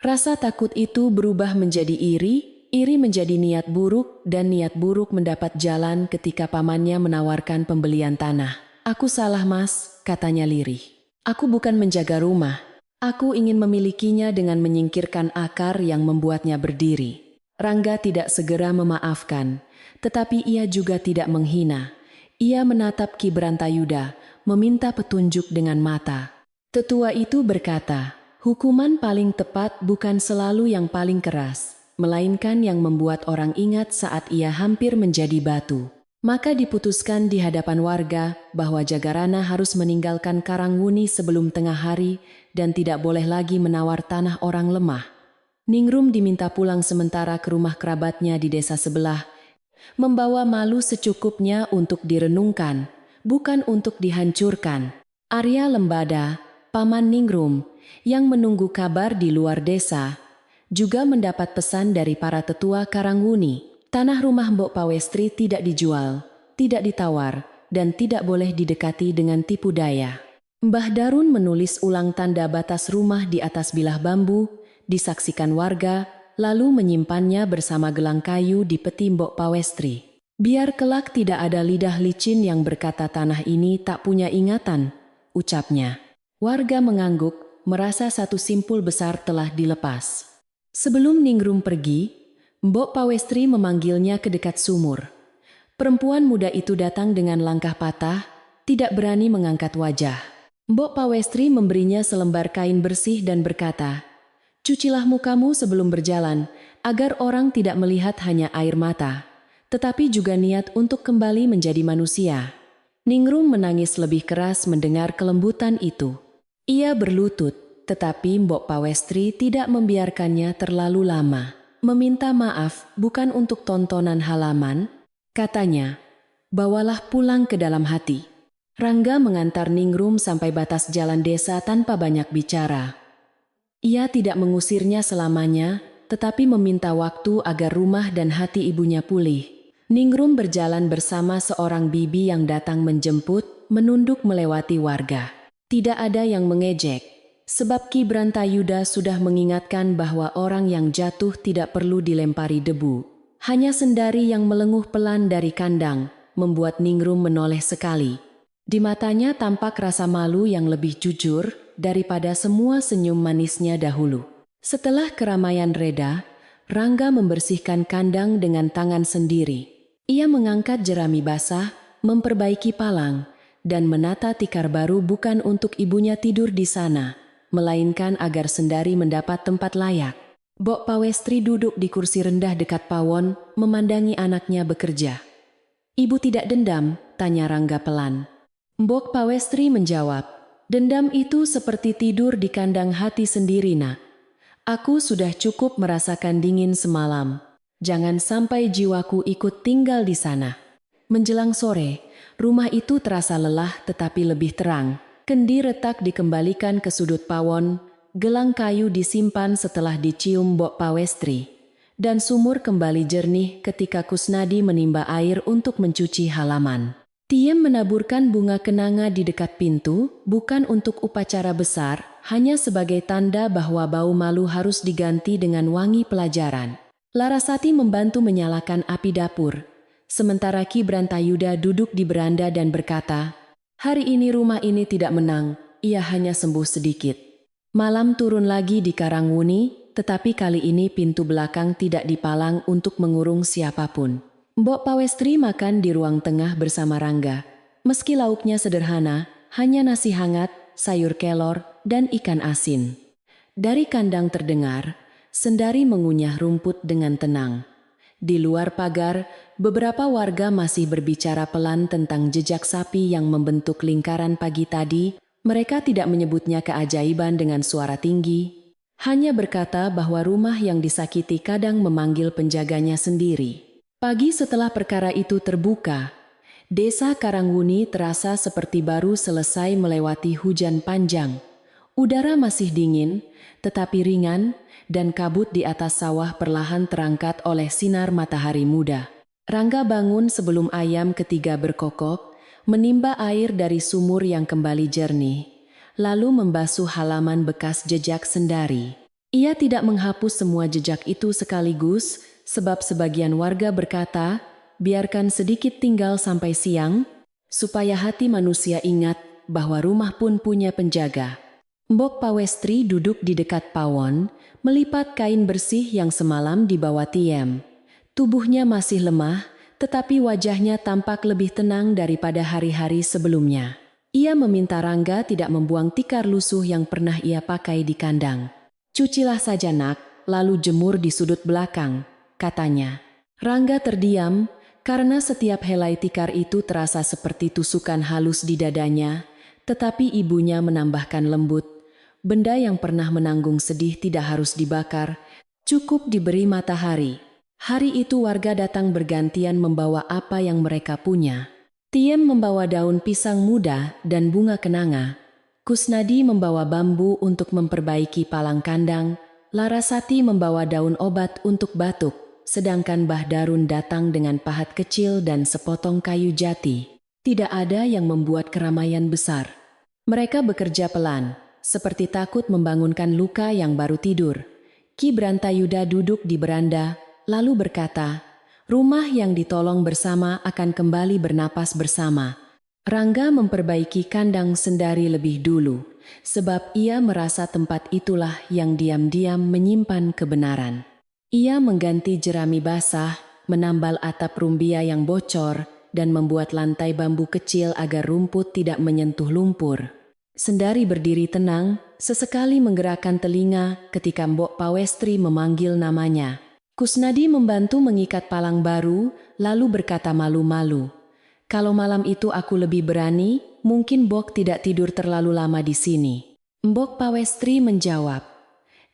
Rasa takut itu berubah menjadi iri menjadi niat buruk, dan niat buruk mendapat jalan ketika pamannya menawarkan pembelian tanah. "Aku salah, Mas," katanya lirih. "Aku bukan menjaga rumah. Aku ingin memilikinya dengan menyingkirkan akar yang membuatnya berdiri." Rangga tidak segera memaafkan, tetapi ia juga tidak menghina. Ia menatap Ki Brantayuda, meminta petunjuk dengan mata. Tetua itu berkata, "Hukuman paling tepat bukan selalu yang paling keras, melainkan yang membuat orang ingat saat ia hampir menjadi batu." Maka diputuskan di hadapan warga bahwa Jagarana harus meninggalkan Karangwuni sebelum tengah hari dan tidak boleh lagi menawar tanah orang lemah. Ningrum diminta pulang sementara ke rumah kerabatnya di desa sebelah, membawa malu secukupnya untuk direnungkan, bukan untuk dihancurkan. Arya Lembada, paman Ningrum, yang menunggu kabar di luar desa, juga mendapat pesan dari para tetua Karangwuni. Tanah rumah Mbok Pawestri tidak dijual, tidak ditawar, dan tidak boleh didekati dengan tipu daya. Mbah Darun menulis ulang tanda batas rumah di atas bilah bambu, disaksikan warga, lalu menyimpannya bersama gelang kayu di peti Mbok Pawestri. "Biar kelak tidak ada lidah licin yang berkata tanah ini tak punya ingatan," ucapnya. Warga mengangguk, merasa satu simpul besar telah dilepas. Sebelum Ningrum pergi, Mbok Pawestri memanggilnya ke dekat sumur. Perempuan muda itu datang dengan langkah patah, tidak berani mengangkat wajah. Mbok Pawestri memberinya selembar kain bersih dan berkata, "Cucilah mukamu sebelum berjalan, agar orang tidak melihat hanya air mata, tetapi juga niat untuk kembali menjadi manusia." Ningrum menangis lebih keras mendengar kelembutan itu. Ia berlutut, tetapi Mbok Pawestri tidak membiarkannya terlalu lama. "Meminta maaf bukan untuk tontonan halaman," katanya. "Bawalah pulang ke dalam hati." Rangga mengantar Ningrum sampai batas jalan desa tanpa banyak bicara. Ia tidak mengusirnya selamanya, tetapi meminta waktu agar rumah dan hati ibunya pulih. Ningrum berjalan bersama seorang bibi yang datang menjemput, menunduk melewati warga. Tidak ada yang mengejek. Sebab Ki Brantayuda sudah mengingatkan bahwa orang yang jatuh tidak perlu dilempari debu. Hanya sendari yang melenguh pelan dari kandang, membuat Ningrum menoleh sekali. Di matanya tampak rasa malu yang lebih jujur daripada semua senyum manisnya dahulu. Setelah keramaian reda, Rangga membersihkan kandang dengan tangan sendiri. Ia mengangkat jerami basah, memperbaiki palang, dan menata tikar baru bukan untuk ibunya tidur di sana, melainkan agar sendari mendapat tempat layak. Mbok Pawestri duduk di kursi rendah dekat pawon, memandangi anaknya bekerja. "Ibu tidak dendam?" tanya Rangga pelan. Mbok Pawestri menjawab, "Dendam itu seperti tidur di kandang hati sendiri, Nak. Aku sudah cukup merasakan dingin semalam. Jangan sampai jiwaku ikut tinggal di sana." Menjelang sore, rumah itu terasa lelah tetapi lebih terang. Kendi retak dikembalikan ke sudut pawon, gelang kayu disimpan setelah dicium Mbok Pawestri, dan sumur kembali jernih ketika Kusnadi menimba air untuk mencuci halaman. Tiem menaburkan bunga kenanga di dekat pintu, bukan untuk upacara besar, hanya sebagai tanda bahwa bau malu harus diganti dengan wangi pelajaran. Larasati membantu menyalakan api dapur, sementara Ki Brantayuda duduk di beranda dan berkata, "Hari ini rumah ini tidak menang, ia hanya sembuh sedikit." Malam turun lagi di Karangwuni, tetapi kali ini pintu belakang tidak dipalang untuk mengurung siapapun. Mbok Pawestri makan di ruang tengah bersama Rangga. Meski lauknya sederhana, hanya nasi hangat, sayur kelor, dan ikan asin. Dari kandang terdengar, sendari mengunyah rumput dengan tenang. Di luar pagar, beberapa warga masih berbicara pelan tentang jejak sapi yang membentuk lingkaran pagi tadi. Mereka tidak menyebutnya keajaiban dengan suara tinggi, hanya berkata bahwa rumah yang disakiti kadang memanggil penjaganya sendiri. Pagi setelah perkara itu terbuka, desa Karangwuni terasa seperti baru selesai melewati hujan panjang. Udara masih dingin, tetapi ringan, dan kabut di atas sawah perlahan terangkat oleh sinar matahari muda. Rangga bangun sebelum ayam ketiga berkokok, menimba air dari sumur yang kembali jernih, lalu membasuh halaman bekas jejak sendari. Ia tidak menghapus semua jejak itu sekaligus, sebab sebagian warga berkata, biarkan sedikit tinggal sampai siang, supaya hati manusia ingat bahwa rumah pun punya penjaga. Mbok Pawestri duduk di dekat pawon, melipat kain bersih yang semalam dibawa Tiem. Tubuhnya masih lemah, tetapi wajahnya tampak lebih tenang daripada hari-hari sebelumnya. Ia meminta Rangga tidak membuang tikar lusuh yang pernah ia pakai di kandang. "Cucilah saja nak, lalu jemur di sudut belakang," katanya. Rangga terdiam, karena setiap helai tikar itu terasa seperti tusukan halus di dadanya, tetapi ibunya menambahkan lembut, benda yang pernah menanggung sedih tidak harus dibakar, cukup diberi matahari. Hari itu warga datang bergantian membawa apa yang mereka punya. Tiem membawa daun pisang muda dan bunga kenanga. Kusnadi membawa bambu untuk memperbaiki palang kandang. Larasati membawa daun obat untuk batuk, sedangkan Mbah Darun datang dengan pahat kecil dan sepotong kayu jati. Tidak ada yang membuat keramaian besar. Mereka bekerja pelan, seperti takut membangunkan luka yang baru tidur. Ki Brantayuda duduk di beranda, lalu berkata, "Rumah yang ditolong bersama akan kembali bernapas bersama." Rangga memperbaiki kandang sendari lebih dulu, sebab ia merasa tempat itulah yang diam-diam menyimpan kebenaran. Ia mengganti jerami basah, menambal atap rumbia yang bocor, dan membuat lantai bambu kecil agar rumput tidak menyentuh lumpur. Sendari berdiri tenang, sesekali menggerakkan telinga ketika Mbok Pawestri memanggil namanya. Kusnadi membantu mengikat palang baru, lalu berkata malu-malu, "Kalau malam itu aku lebih berani, mungkin Mbok tidak tidur terlalu lama di sini." Mbok Pawestri menjawab,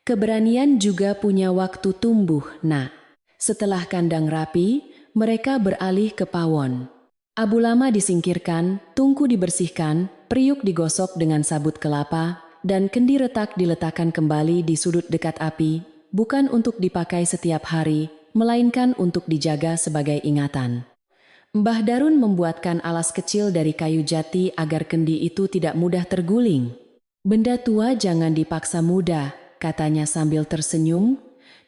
"Keberanian juga punya waktu tumbuh, nak." Setelah kandang rapi, mereka beralih ke pawon. Abu lama disingkirkan, tungku dibersihkan, periuk digosok dengan sabut kelapa, dan kendi retak diletakkan kembali di sudut dekat api, bukan untuk dipakai setiap hari, melainkan untuk dijaga sebagai ingatan. Mbah Darun membuatkan alas kecil dari kayu jati agar kendi itu tidak mudah terguling. "Benda tua jangan dipaksa muda," katanya sambil tersenyum,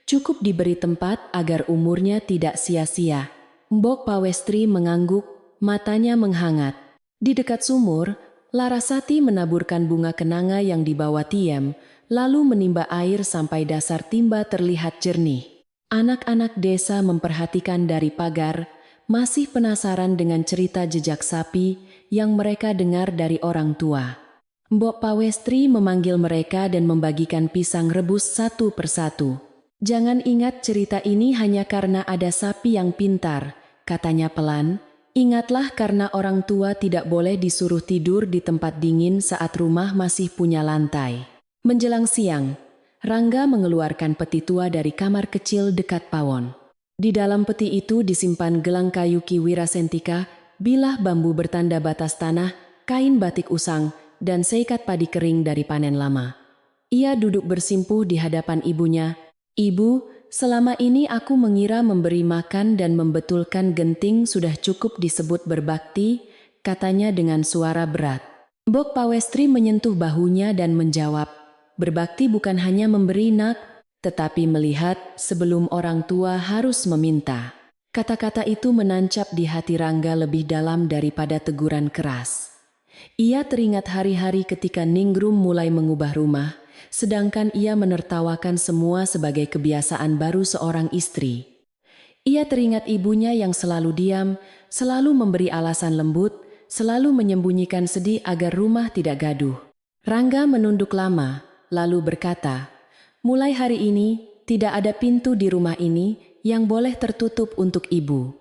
"cukup diberi tempat agar umurnya tidak sia-sia." Mbok Pawestri mengangguk, matanya menghangat. Di dekat sumur, Larasati menaburkan bunga kenanga yang dibawa Tiem, lalu menimba air sampai dasar timba terlihat jernih. Anak-anak desa memperhatikan dari pagar, masih penasaran dengan cerita jejak sapi yang mereka dengar dari orang tua. Mbok Pawestri memanggil mereka dan membagikan pisang rebus satu persatu. "Jangan ingat cerita ini hanya karena ada sapi yang pintar," katanya pelan. "Ingatlah karena orang tua tidak boleh disuruh tidur di tempat dingin saat rumah masih punya lantai." Menjelang siang, Rangga mengeluarkan peti tua dari kamar kecil dekat pawon. Di dalam peti itu disimpan gelang kayu Ki Wirasentika, bilah bambu bertanda batas tanah, kain batik usang, dan seikat padi kering dari panen lama. Ia duduk bersimpuh di hadapan ibunya. "Ibu, selama ini aku mengira memberi makan dan membetulkan genting sudah cukup disebut berbakti," katanya dengan suara berat. Mbok Pawestri menyentuh bahunya dan menjawab, "Berbakti bukan hanya memberi, nak, tetapi melihat sebelum orang tua harus meminta." Kata-kata itu menancap di hati Rangga lebih dalam daripada teguran keras. Ia teringat hari-hari ketika Ningrum mulai mengubah rumah, sedangkan ia menertawakan semua sebagai kebiasaan baru seorang istri. Ia teringat ibunya yang selalu diam, selalu memberi alasan lembut, selalu menyembunyikan sedih agar rumah tidak gaduh. Rangga menunduk lama, lalu berkata, "Mulai hari ini, tidak ada pintu di rumah ini yang boleh tertutup untuk ibu."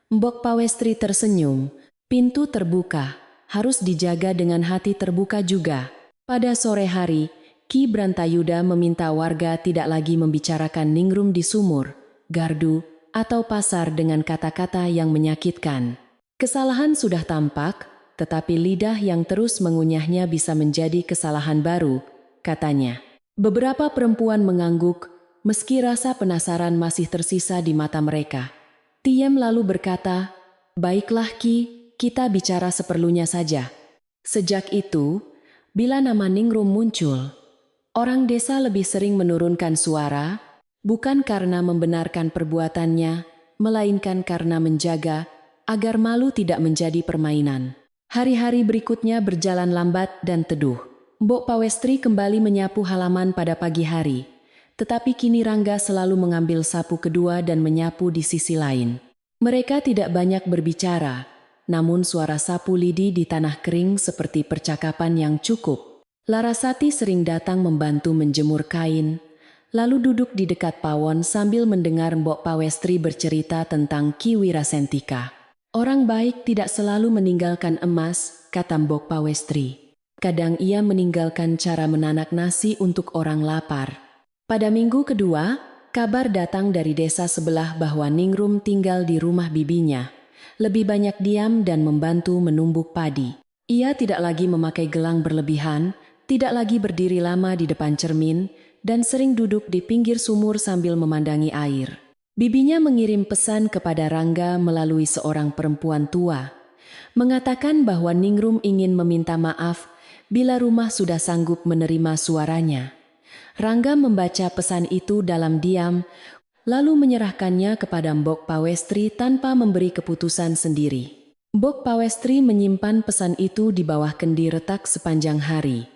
Mbok Pawestri tersenyum. "Pintu terbuka, harus dijaga dengan hati terbuka juga." Pada sore hari, Ki Brantayuda meminta warga tidak lagi membicarakan Ningrum di sumur, gardu, atau pasar dengan kata-kata yang menyakitkan. Kesalahan sudah tampak, tetapi lidah yang terus mengunyahnya bisa menjadi kesalahan baru, katanya. Beberapa perempuan mengangguk, meski rasa penasaran masih tersisa di mata mereka. Tiem lalu berkata, "Baiklah Ki, kita bicara seperlunya saja." Sejak itu, bila nama Ningrum muncul, orang desa lebih sering menurunkan suara, bukan karena membenarkan perbuatannya, melainkan karena menjaga agar malu tidak menjadi permainan. Hari-hari berikutnya berjalan lambat dan teduh. Mbok Pawestri kembali menyapu halaman pada pagi hari, tetapi kini Rangga selalu mengambil sapu kedua dan menyapu di sisi lain. Mereka tidak banyak berbicara, namun suara sapu lidi di tanah kering seperti percakapan yang cukup. Larasati sering datang membantu menjemur kain, lalu duduk di dekat pawon sambil mendengar Mbok Pawestri bercerita tentang Ki Wirasentika. "Orang baik tidak selalu meninggalkan emas," kata Mbok Pawestri. "Kadang ia meninggalkan cara menanak nasi untuk orang lapar." Pada minggu kedua, kabar datang dari desa sebelah bahwa Ningrum tinggal di rumah bibinya. Lebih banyak diam dan membantu menumbuk padi. Ia tidak lagi memakai gelang berlebihan, tidak lagi berdiri lama di depan cermin, dan sering duduk di pinggir sumur sambil memandangi air. Bibinya mengirim pesan kepada Rangga melalui seorang perempuan tua, mengatakan bahwa Ningrum ingin meminta maaf bila rumah sudah sanggup menerima suaranya. Rangga membaca pesan itu dalam diam, lalu menyerahkannya kepada Mbok Pawestri tanpa memberi keputusan sendiri. Mbok Pawestri menyimpan pesan itu di bawah kendi retak sepanjang hari.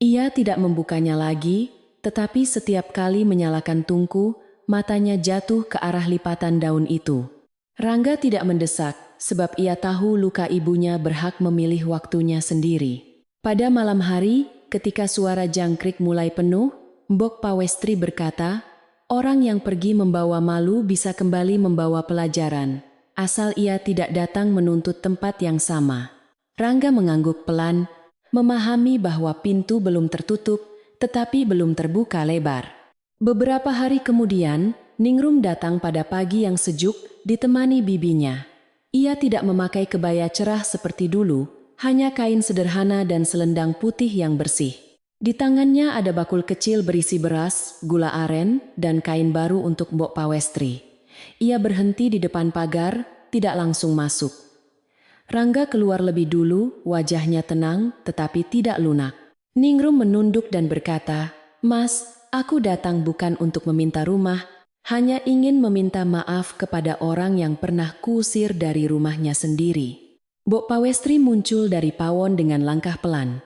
Ia tidak membukanya lagi, tetapi setiap kali menyalakan tungku, matanya jatuh ke arah lipatan daun itu. Rangga tidak mendesak, sebab ia tahu luka ibunya berhak memilih waktunya sendiri. Pada malam hari, ketika suara jangkrik mulai penuh, Mbok Pawestri berkata, "Orang yang pergi membawa malu bisa kembali membawa pelajaran, asal ia tidak datang menuntut tempat yang sama." Rangga mengangguk pelan, memahami bahwa pintu belum tertutup, tetapi belum terbuka lebar. Beberapa hari kemudian, Ningrum datang pada pagi yang sejuk, ditemani bibinya. Ia tidak memakai kebaya cerah seperti dulu, hanya kain sederhana dan selendang putih yang bersih. Di tangannya ada bakul kecil berisi beras, gula aren, dan kain baru untuk Mbok Pawestri. Ia berhenti di depan pagar, tidak langsung masuk. Rangga keluar lebih dulu, wajahnya tenang tetapi tidak lunak. Ningrum menunduk dan berkata, "Mas, aku datang bukan untuk meminta rumah, hanya ingin meminta maaf kepada orang yang pernah kuusir dari rumahnya sendiri." Mbok Pawestri muncul dari pawon dengan langkah pelan.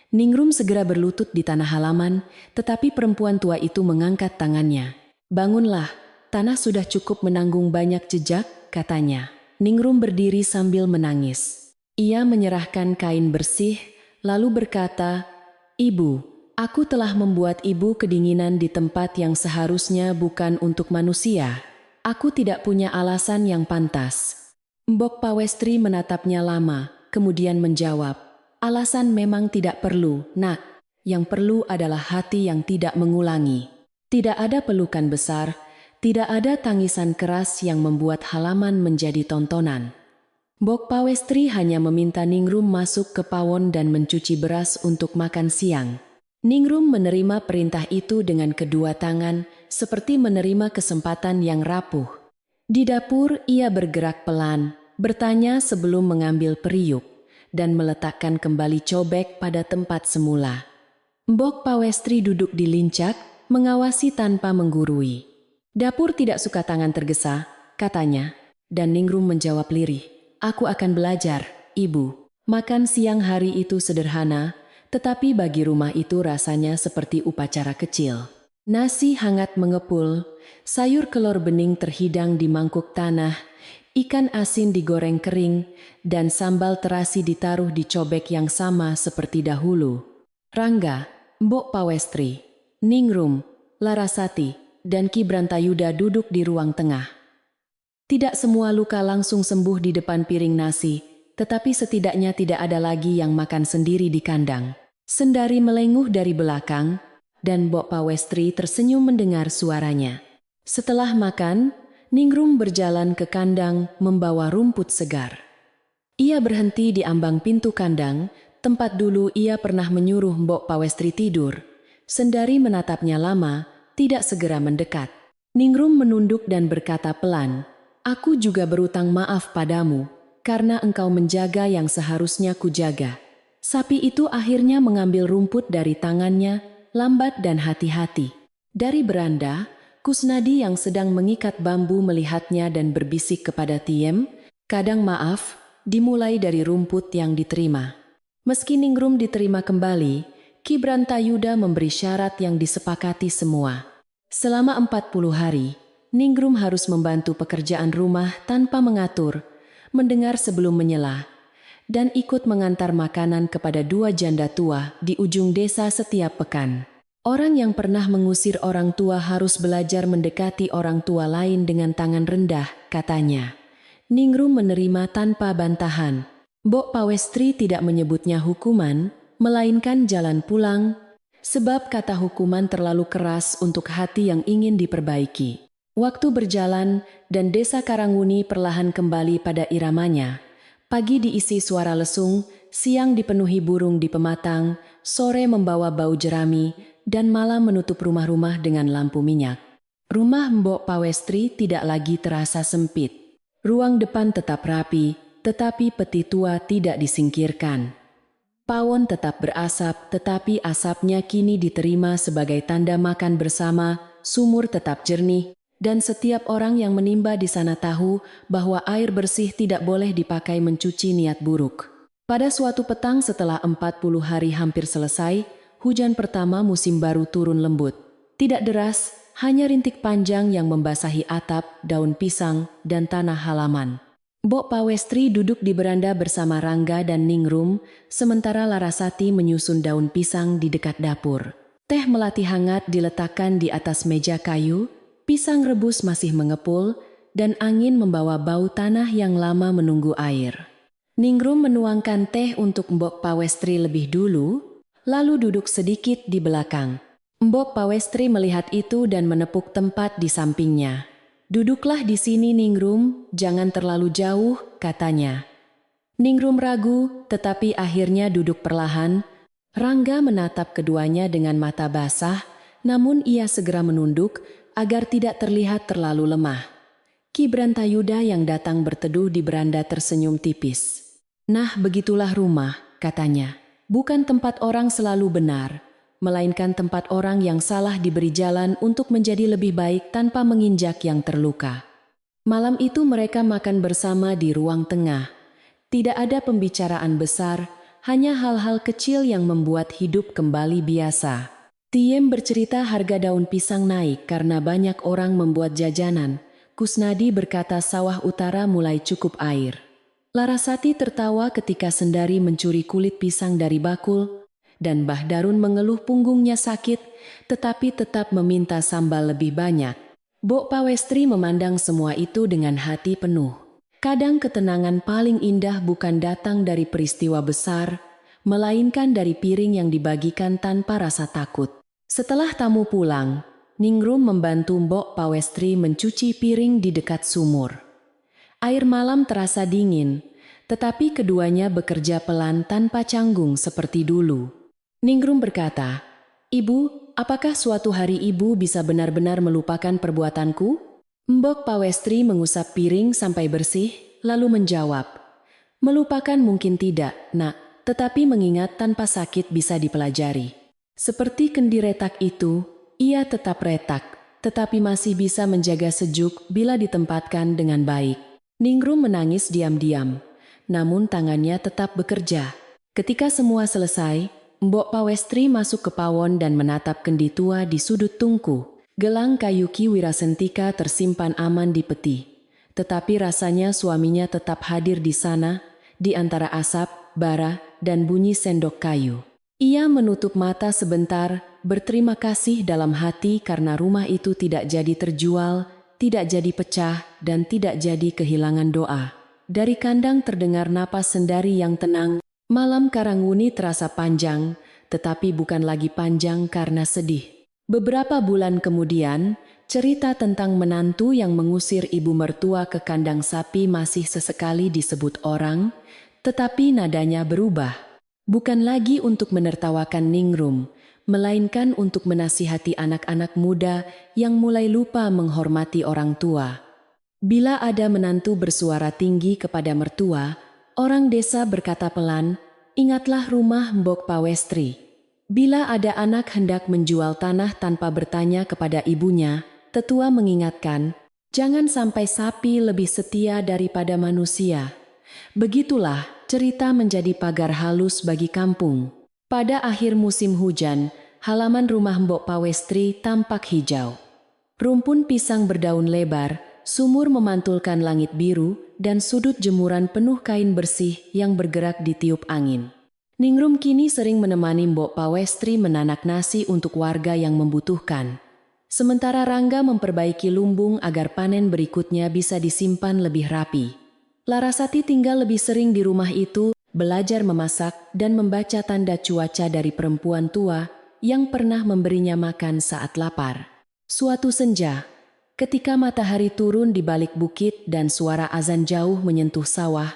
Ningrum segera berlutut di tanah halaman, tetapi perempuan tua itu mengangkat tangannya. "Bangunlah, tanah sudah cukup menanggung banyak jejak," katanya. Ningrum berdiri sambil menangis. Ia menyerahkan kain bersih, lalu berkata, "Ibu, aku telah membuat ibu kedinginan di tempat yang seharusnya bukan untuk manusia. Aku tidak punya alasan yang pantas." Mbok Pawestri menatapnya lama, kemudian menjawab, "Alasan memang tidak perlu, nak. Yang perlu adalah hati yang tidak mengulangi. Tidak ada pelukan besar, Tidak ada tangisan keras yang membuat halaman menjadi tontonan. Mbok Pawestri hanya meminta Ningrum masuk ke pawon dan mencuci beras untuk makan siang. Ningrum menerima perintah itu dengan kedua tangan, seperti menerima kesempatan yang rapuh. Di dapur, ia bergerak pelan, bertanya sebelum mengambil periuk, dan meletakkan kembali cobek pada tempat semula. Mbok Pawestri duduk di lincak, mengawasi tanpa menggurui. Dapur tidak suka tangan tergesa, katanya, dan Ningrum menjawab lirih, "Aku akan belajar, Ibu." Makan siang hari itu sederhana, tetapi bagi rumah itu rasanya seperti upacara kecil. Nasi hangat mengepul, sayur kelor bening terhidang di mangkuk tanah, ikan asin digoreng kering, dan sambal terasi ditaruh di cobek yang sama seperti dahulu. Rangga, Mbok Pawestri, Ningrum, Larasati, dan Ki Brantayuda duduk di ruang tengah. Tidak semua luka langsung sembuh di depan piring nasi, tetapi setidaknya tidak ada lagi yang makan sendiri di kandang. Sendari melenguh dari belakang, dan Mbok Pawestri tersenyum mendengar suaranya. Setelah makan, Ningrum berjalan ke kandang membawa rumput segar. Ia berhenti di ambang pintu kandang, tempat dulu ia pernah menyuruh Mbok Pawestri tidur. Sendari menatapnya lama, tidak segera mendekat. Ningrum menunduk dan berkata pelan, "Aku juga berutang maaf padamu, karena engkau menjaga yang seharusnya kujaga." Sapi itu akhirnya mengambil rumput dari tangannya, lambat dan hati-hati. Dari beranda, Kusnadi yang sedang mengikat bambu melihatnya dan berbisik kepada Tiem, "Kadang maaf, dimulai dari rumput yang diterima." Meski Ningrum diterima kembali, Ki Brantayuda memberi syarat yang disepakati semua. Selama 40 hari, Ningrum harus membantu pekerjaan rumah tanpa mengatur, mendengar sebelum menyela, dan ikut mengantar makanan kepada 2 janda tua di ujung desa setiap pekan. Orang yang pernah mengusir orang tua harus belajar mendekati orang tua lain dengan tangan rendah, katanya. Ningrum menerima tanpa bantahan. Mbok Pawestri tidak menyebutnya hukuman, melainkan jalan pulang, sebab kata hukuman terlalu keras untuk hati yang ingin diperbaiki. Waktu berjalan, dan desa Karangwuni perlahan kembali pada iramanya. Pagi diisi suara lesung, siang dipenuhi burung di pematang, sore membawa bau jerami, dan malam menutup rumah-rumah dengan lampu minyak. Rumah Mbok Pawestri tidak lagi terasa sempit. Ruang depan tetap rapi, tetapi peti tua tidak disingkirkan. Pawon tetap berasap, tetapi asapnya kini diterima sebagai tanda makan bersama, sumur tetap jernih, dan setiap orang yang menimba di sana tahu bahwa air bersih tidak boleh dipakai mencuci niat buruk. Pada suatu petang setelah 40 hari hampir selesai, hujan pertama musim baru turun lembut. Tidak deras, hanya rintik panjang yang membasahi atap, daun pisang, dan tanah halaman. Mbok Pawestri duduk di beranda bersama Rangga dan Ningrum, sementara Larasati menyusun daun pisang di dekat dapur. Teh melati hangat diletakkan di atas meja kayu, pisang rebus masih mengepul, dan angin membawa bau tanah yang lama menunggu air. Ningrum menuangkan teh untuk Mbok Pawestri lebih dulu, lalu duduk sedikit di belakang. Mbok Pawestri melihat itu dan menepuk tempat di sampingnya. "Duduklah di sini Ningrum, jangan terlalu jauh," katanya. Ningrum ragu, tetapi akhirnya duduk perlahan. Rangga menatap keduanya dengan mata basah, namun ia segera menunduk agar tidak terlihat terlalu lemah. Ki Brantayuda yang datang berteduh di beranda tersenyum tipis. "Nah, begitulah rumah," katanya. "Bukan tempat orang selalu benar, melainkan tempat orang yang salah diberi jalan untuk menjadi lebih baik tanpa menginjak yang terluka." Malam itu mereka makan bersama di ruang tengah. Tidak ada pembicaraan besar, hanya hal-hal kecil yang membuat hidup kembali biasa. Tiem bercerita harga daun pisang naik karena banyak orang membuat jajanan. Kusnadi berkata sawah utara mulai cukup air. Larasati tertawa ketika Sendari mencuri kulit pisang dari bakul, dan Mbah Darun mengeluh punggungnya sakit, tetapi tetap meminta sambal lebih banyak. Mbok Pawestri memandang semua itu dengan hati penuh. Kadang ketenangan paling indah bukan datang dari peristiwa besar, melainkan dari piring yang dibagikan tanpa rasa takut. Setelah tamu pulang, Ningrum membantu Mbok Pawestri mencuci piring di dekat sumur. Air malam terasa dingin, tetapi keduanya bekerja pelan tanpa canggung seperti dulu. Ningrum berkata, "Ibu, apakah suatu hari ibu bisa benar-benar melupakan perbuatanku?" Mbok Pawestri mengusap piring sampai bersih, lalu menjawab, "Melupakan mungkin tidak, nak, tetapi mengingat tanpa sakit bisa dipelajari. Seperti kendi retak itu, ia tetap retak, tetapi masih bisa menjaga sejuk bila ditempatkan dengan baik." Ningrum menangis diam-diam, namun tangannya tetap bekerja. Ketika semua selesai, Mbok Pawestri masuk ke pawon dan menatap kendi tua di sudut tungku. Gelang kayu Ki Wirasentika tersimpan aman di peti. Tetapi rasanya suaminya tetap hadir di sana, di antara asap, bara, dan bunyi sendok kayu. Ia menutup mata sebentar, berterima kasih dalam hati karena rumah itu tidak jadi terjual, tidak jadi pecah, dan tidak jadi kehilangan doa. Dari kandang terdengar napas sendari yang tenang. Malam Karangwuni terasa panjang, tetapi bukan lagi panjang karena sedih. Beberapa bulan kemudian, cerita tentang menantu yang mengusir ibu mertua ke kandang sapi masih sesekali disebut orang, tetapi nadanya berubah. Bukan lagi untuk menertawakan Ningrum, melainkan untuk menasihati anak-anak muda yang mulai lupa menghormati orang tua. Bila ada menantu bersuara tinggi kepada mertua, orang desa berkata pelan, "Ingatlah rumah Mbok Pawestri." Bila ada anak hendak menjual tanah tanpa bertanya kepada ibunya, tetua mengingatkan, "Jangan sampai sapi lebih setia daripada manusia." Begitulah cerita menjadi pagar halus bagi kampung. Pada akhir musim hujan, halaman rumah Mbok Pawestri tampak hijau. Rumpun pisang berdaun lebar, sumur memantulkan langit biru, dan sudut jemuran penuh kain bersih yang bergerak ditiup angin. Ningrum kini sering menemani Mbok Pawestri menanak nasi untuk warga yang membutuhkan. Sementara Rangga memperbaiki lumbung agar panen berikutnya bisa disimpan lebih rapi. Larasati tinggal lebih sering di rumah itu, belajar memasak dan membaca tanda cuaca dari perempuan tua yang pernah memberinya makan saat lapar. Suatu senja, ketika matahari turun di balik bukit dan suara azan jauh menyentuh sawah,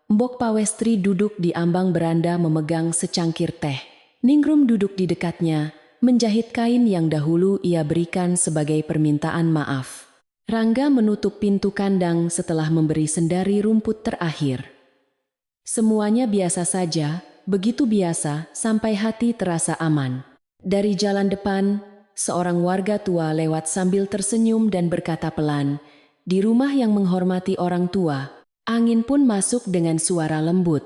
Mbok Pawestri duduk di ambang beranda memegang secangkir teh. Ningrum duduk di dekatnya, menjahit kain yang dahulu ia berikan sebagai permintaan maaf. Rangga menutup pintu kandang setelah memberi sendari rumput terakhir. Semuanya biasa saja, begitu biasa sampai hati terasa aman. Dari jalan depan, seorang warga tua lewat sambil tersenyum dan berkata pelan, "Di rumah yang menghormati orang tua, angin pun masuk dengan suara lembut."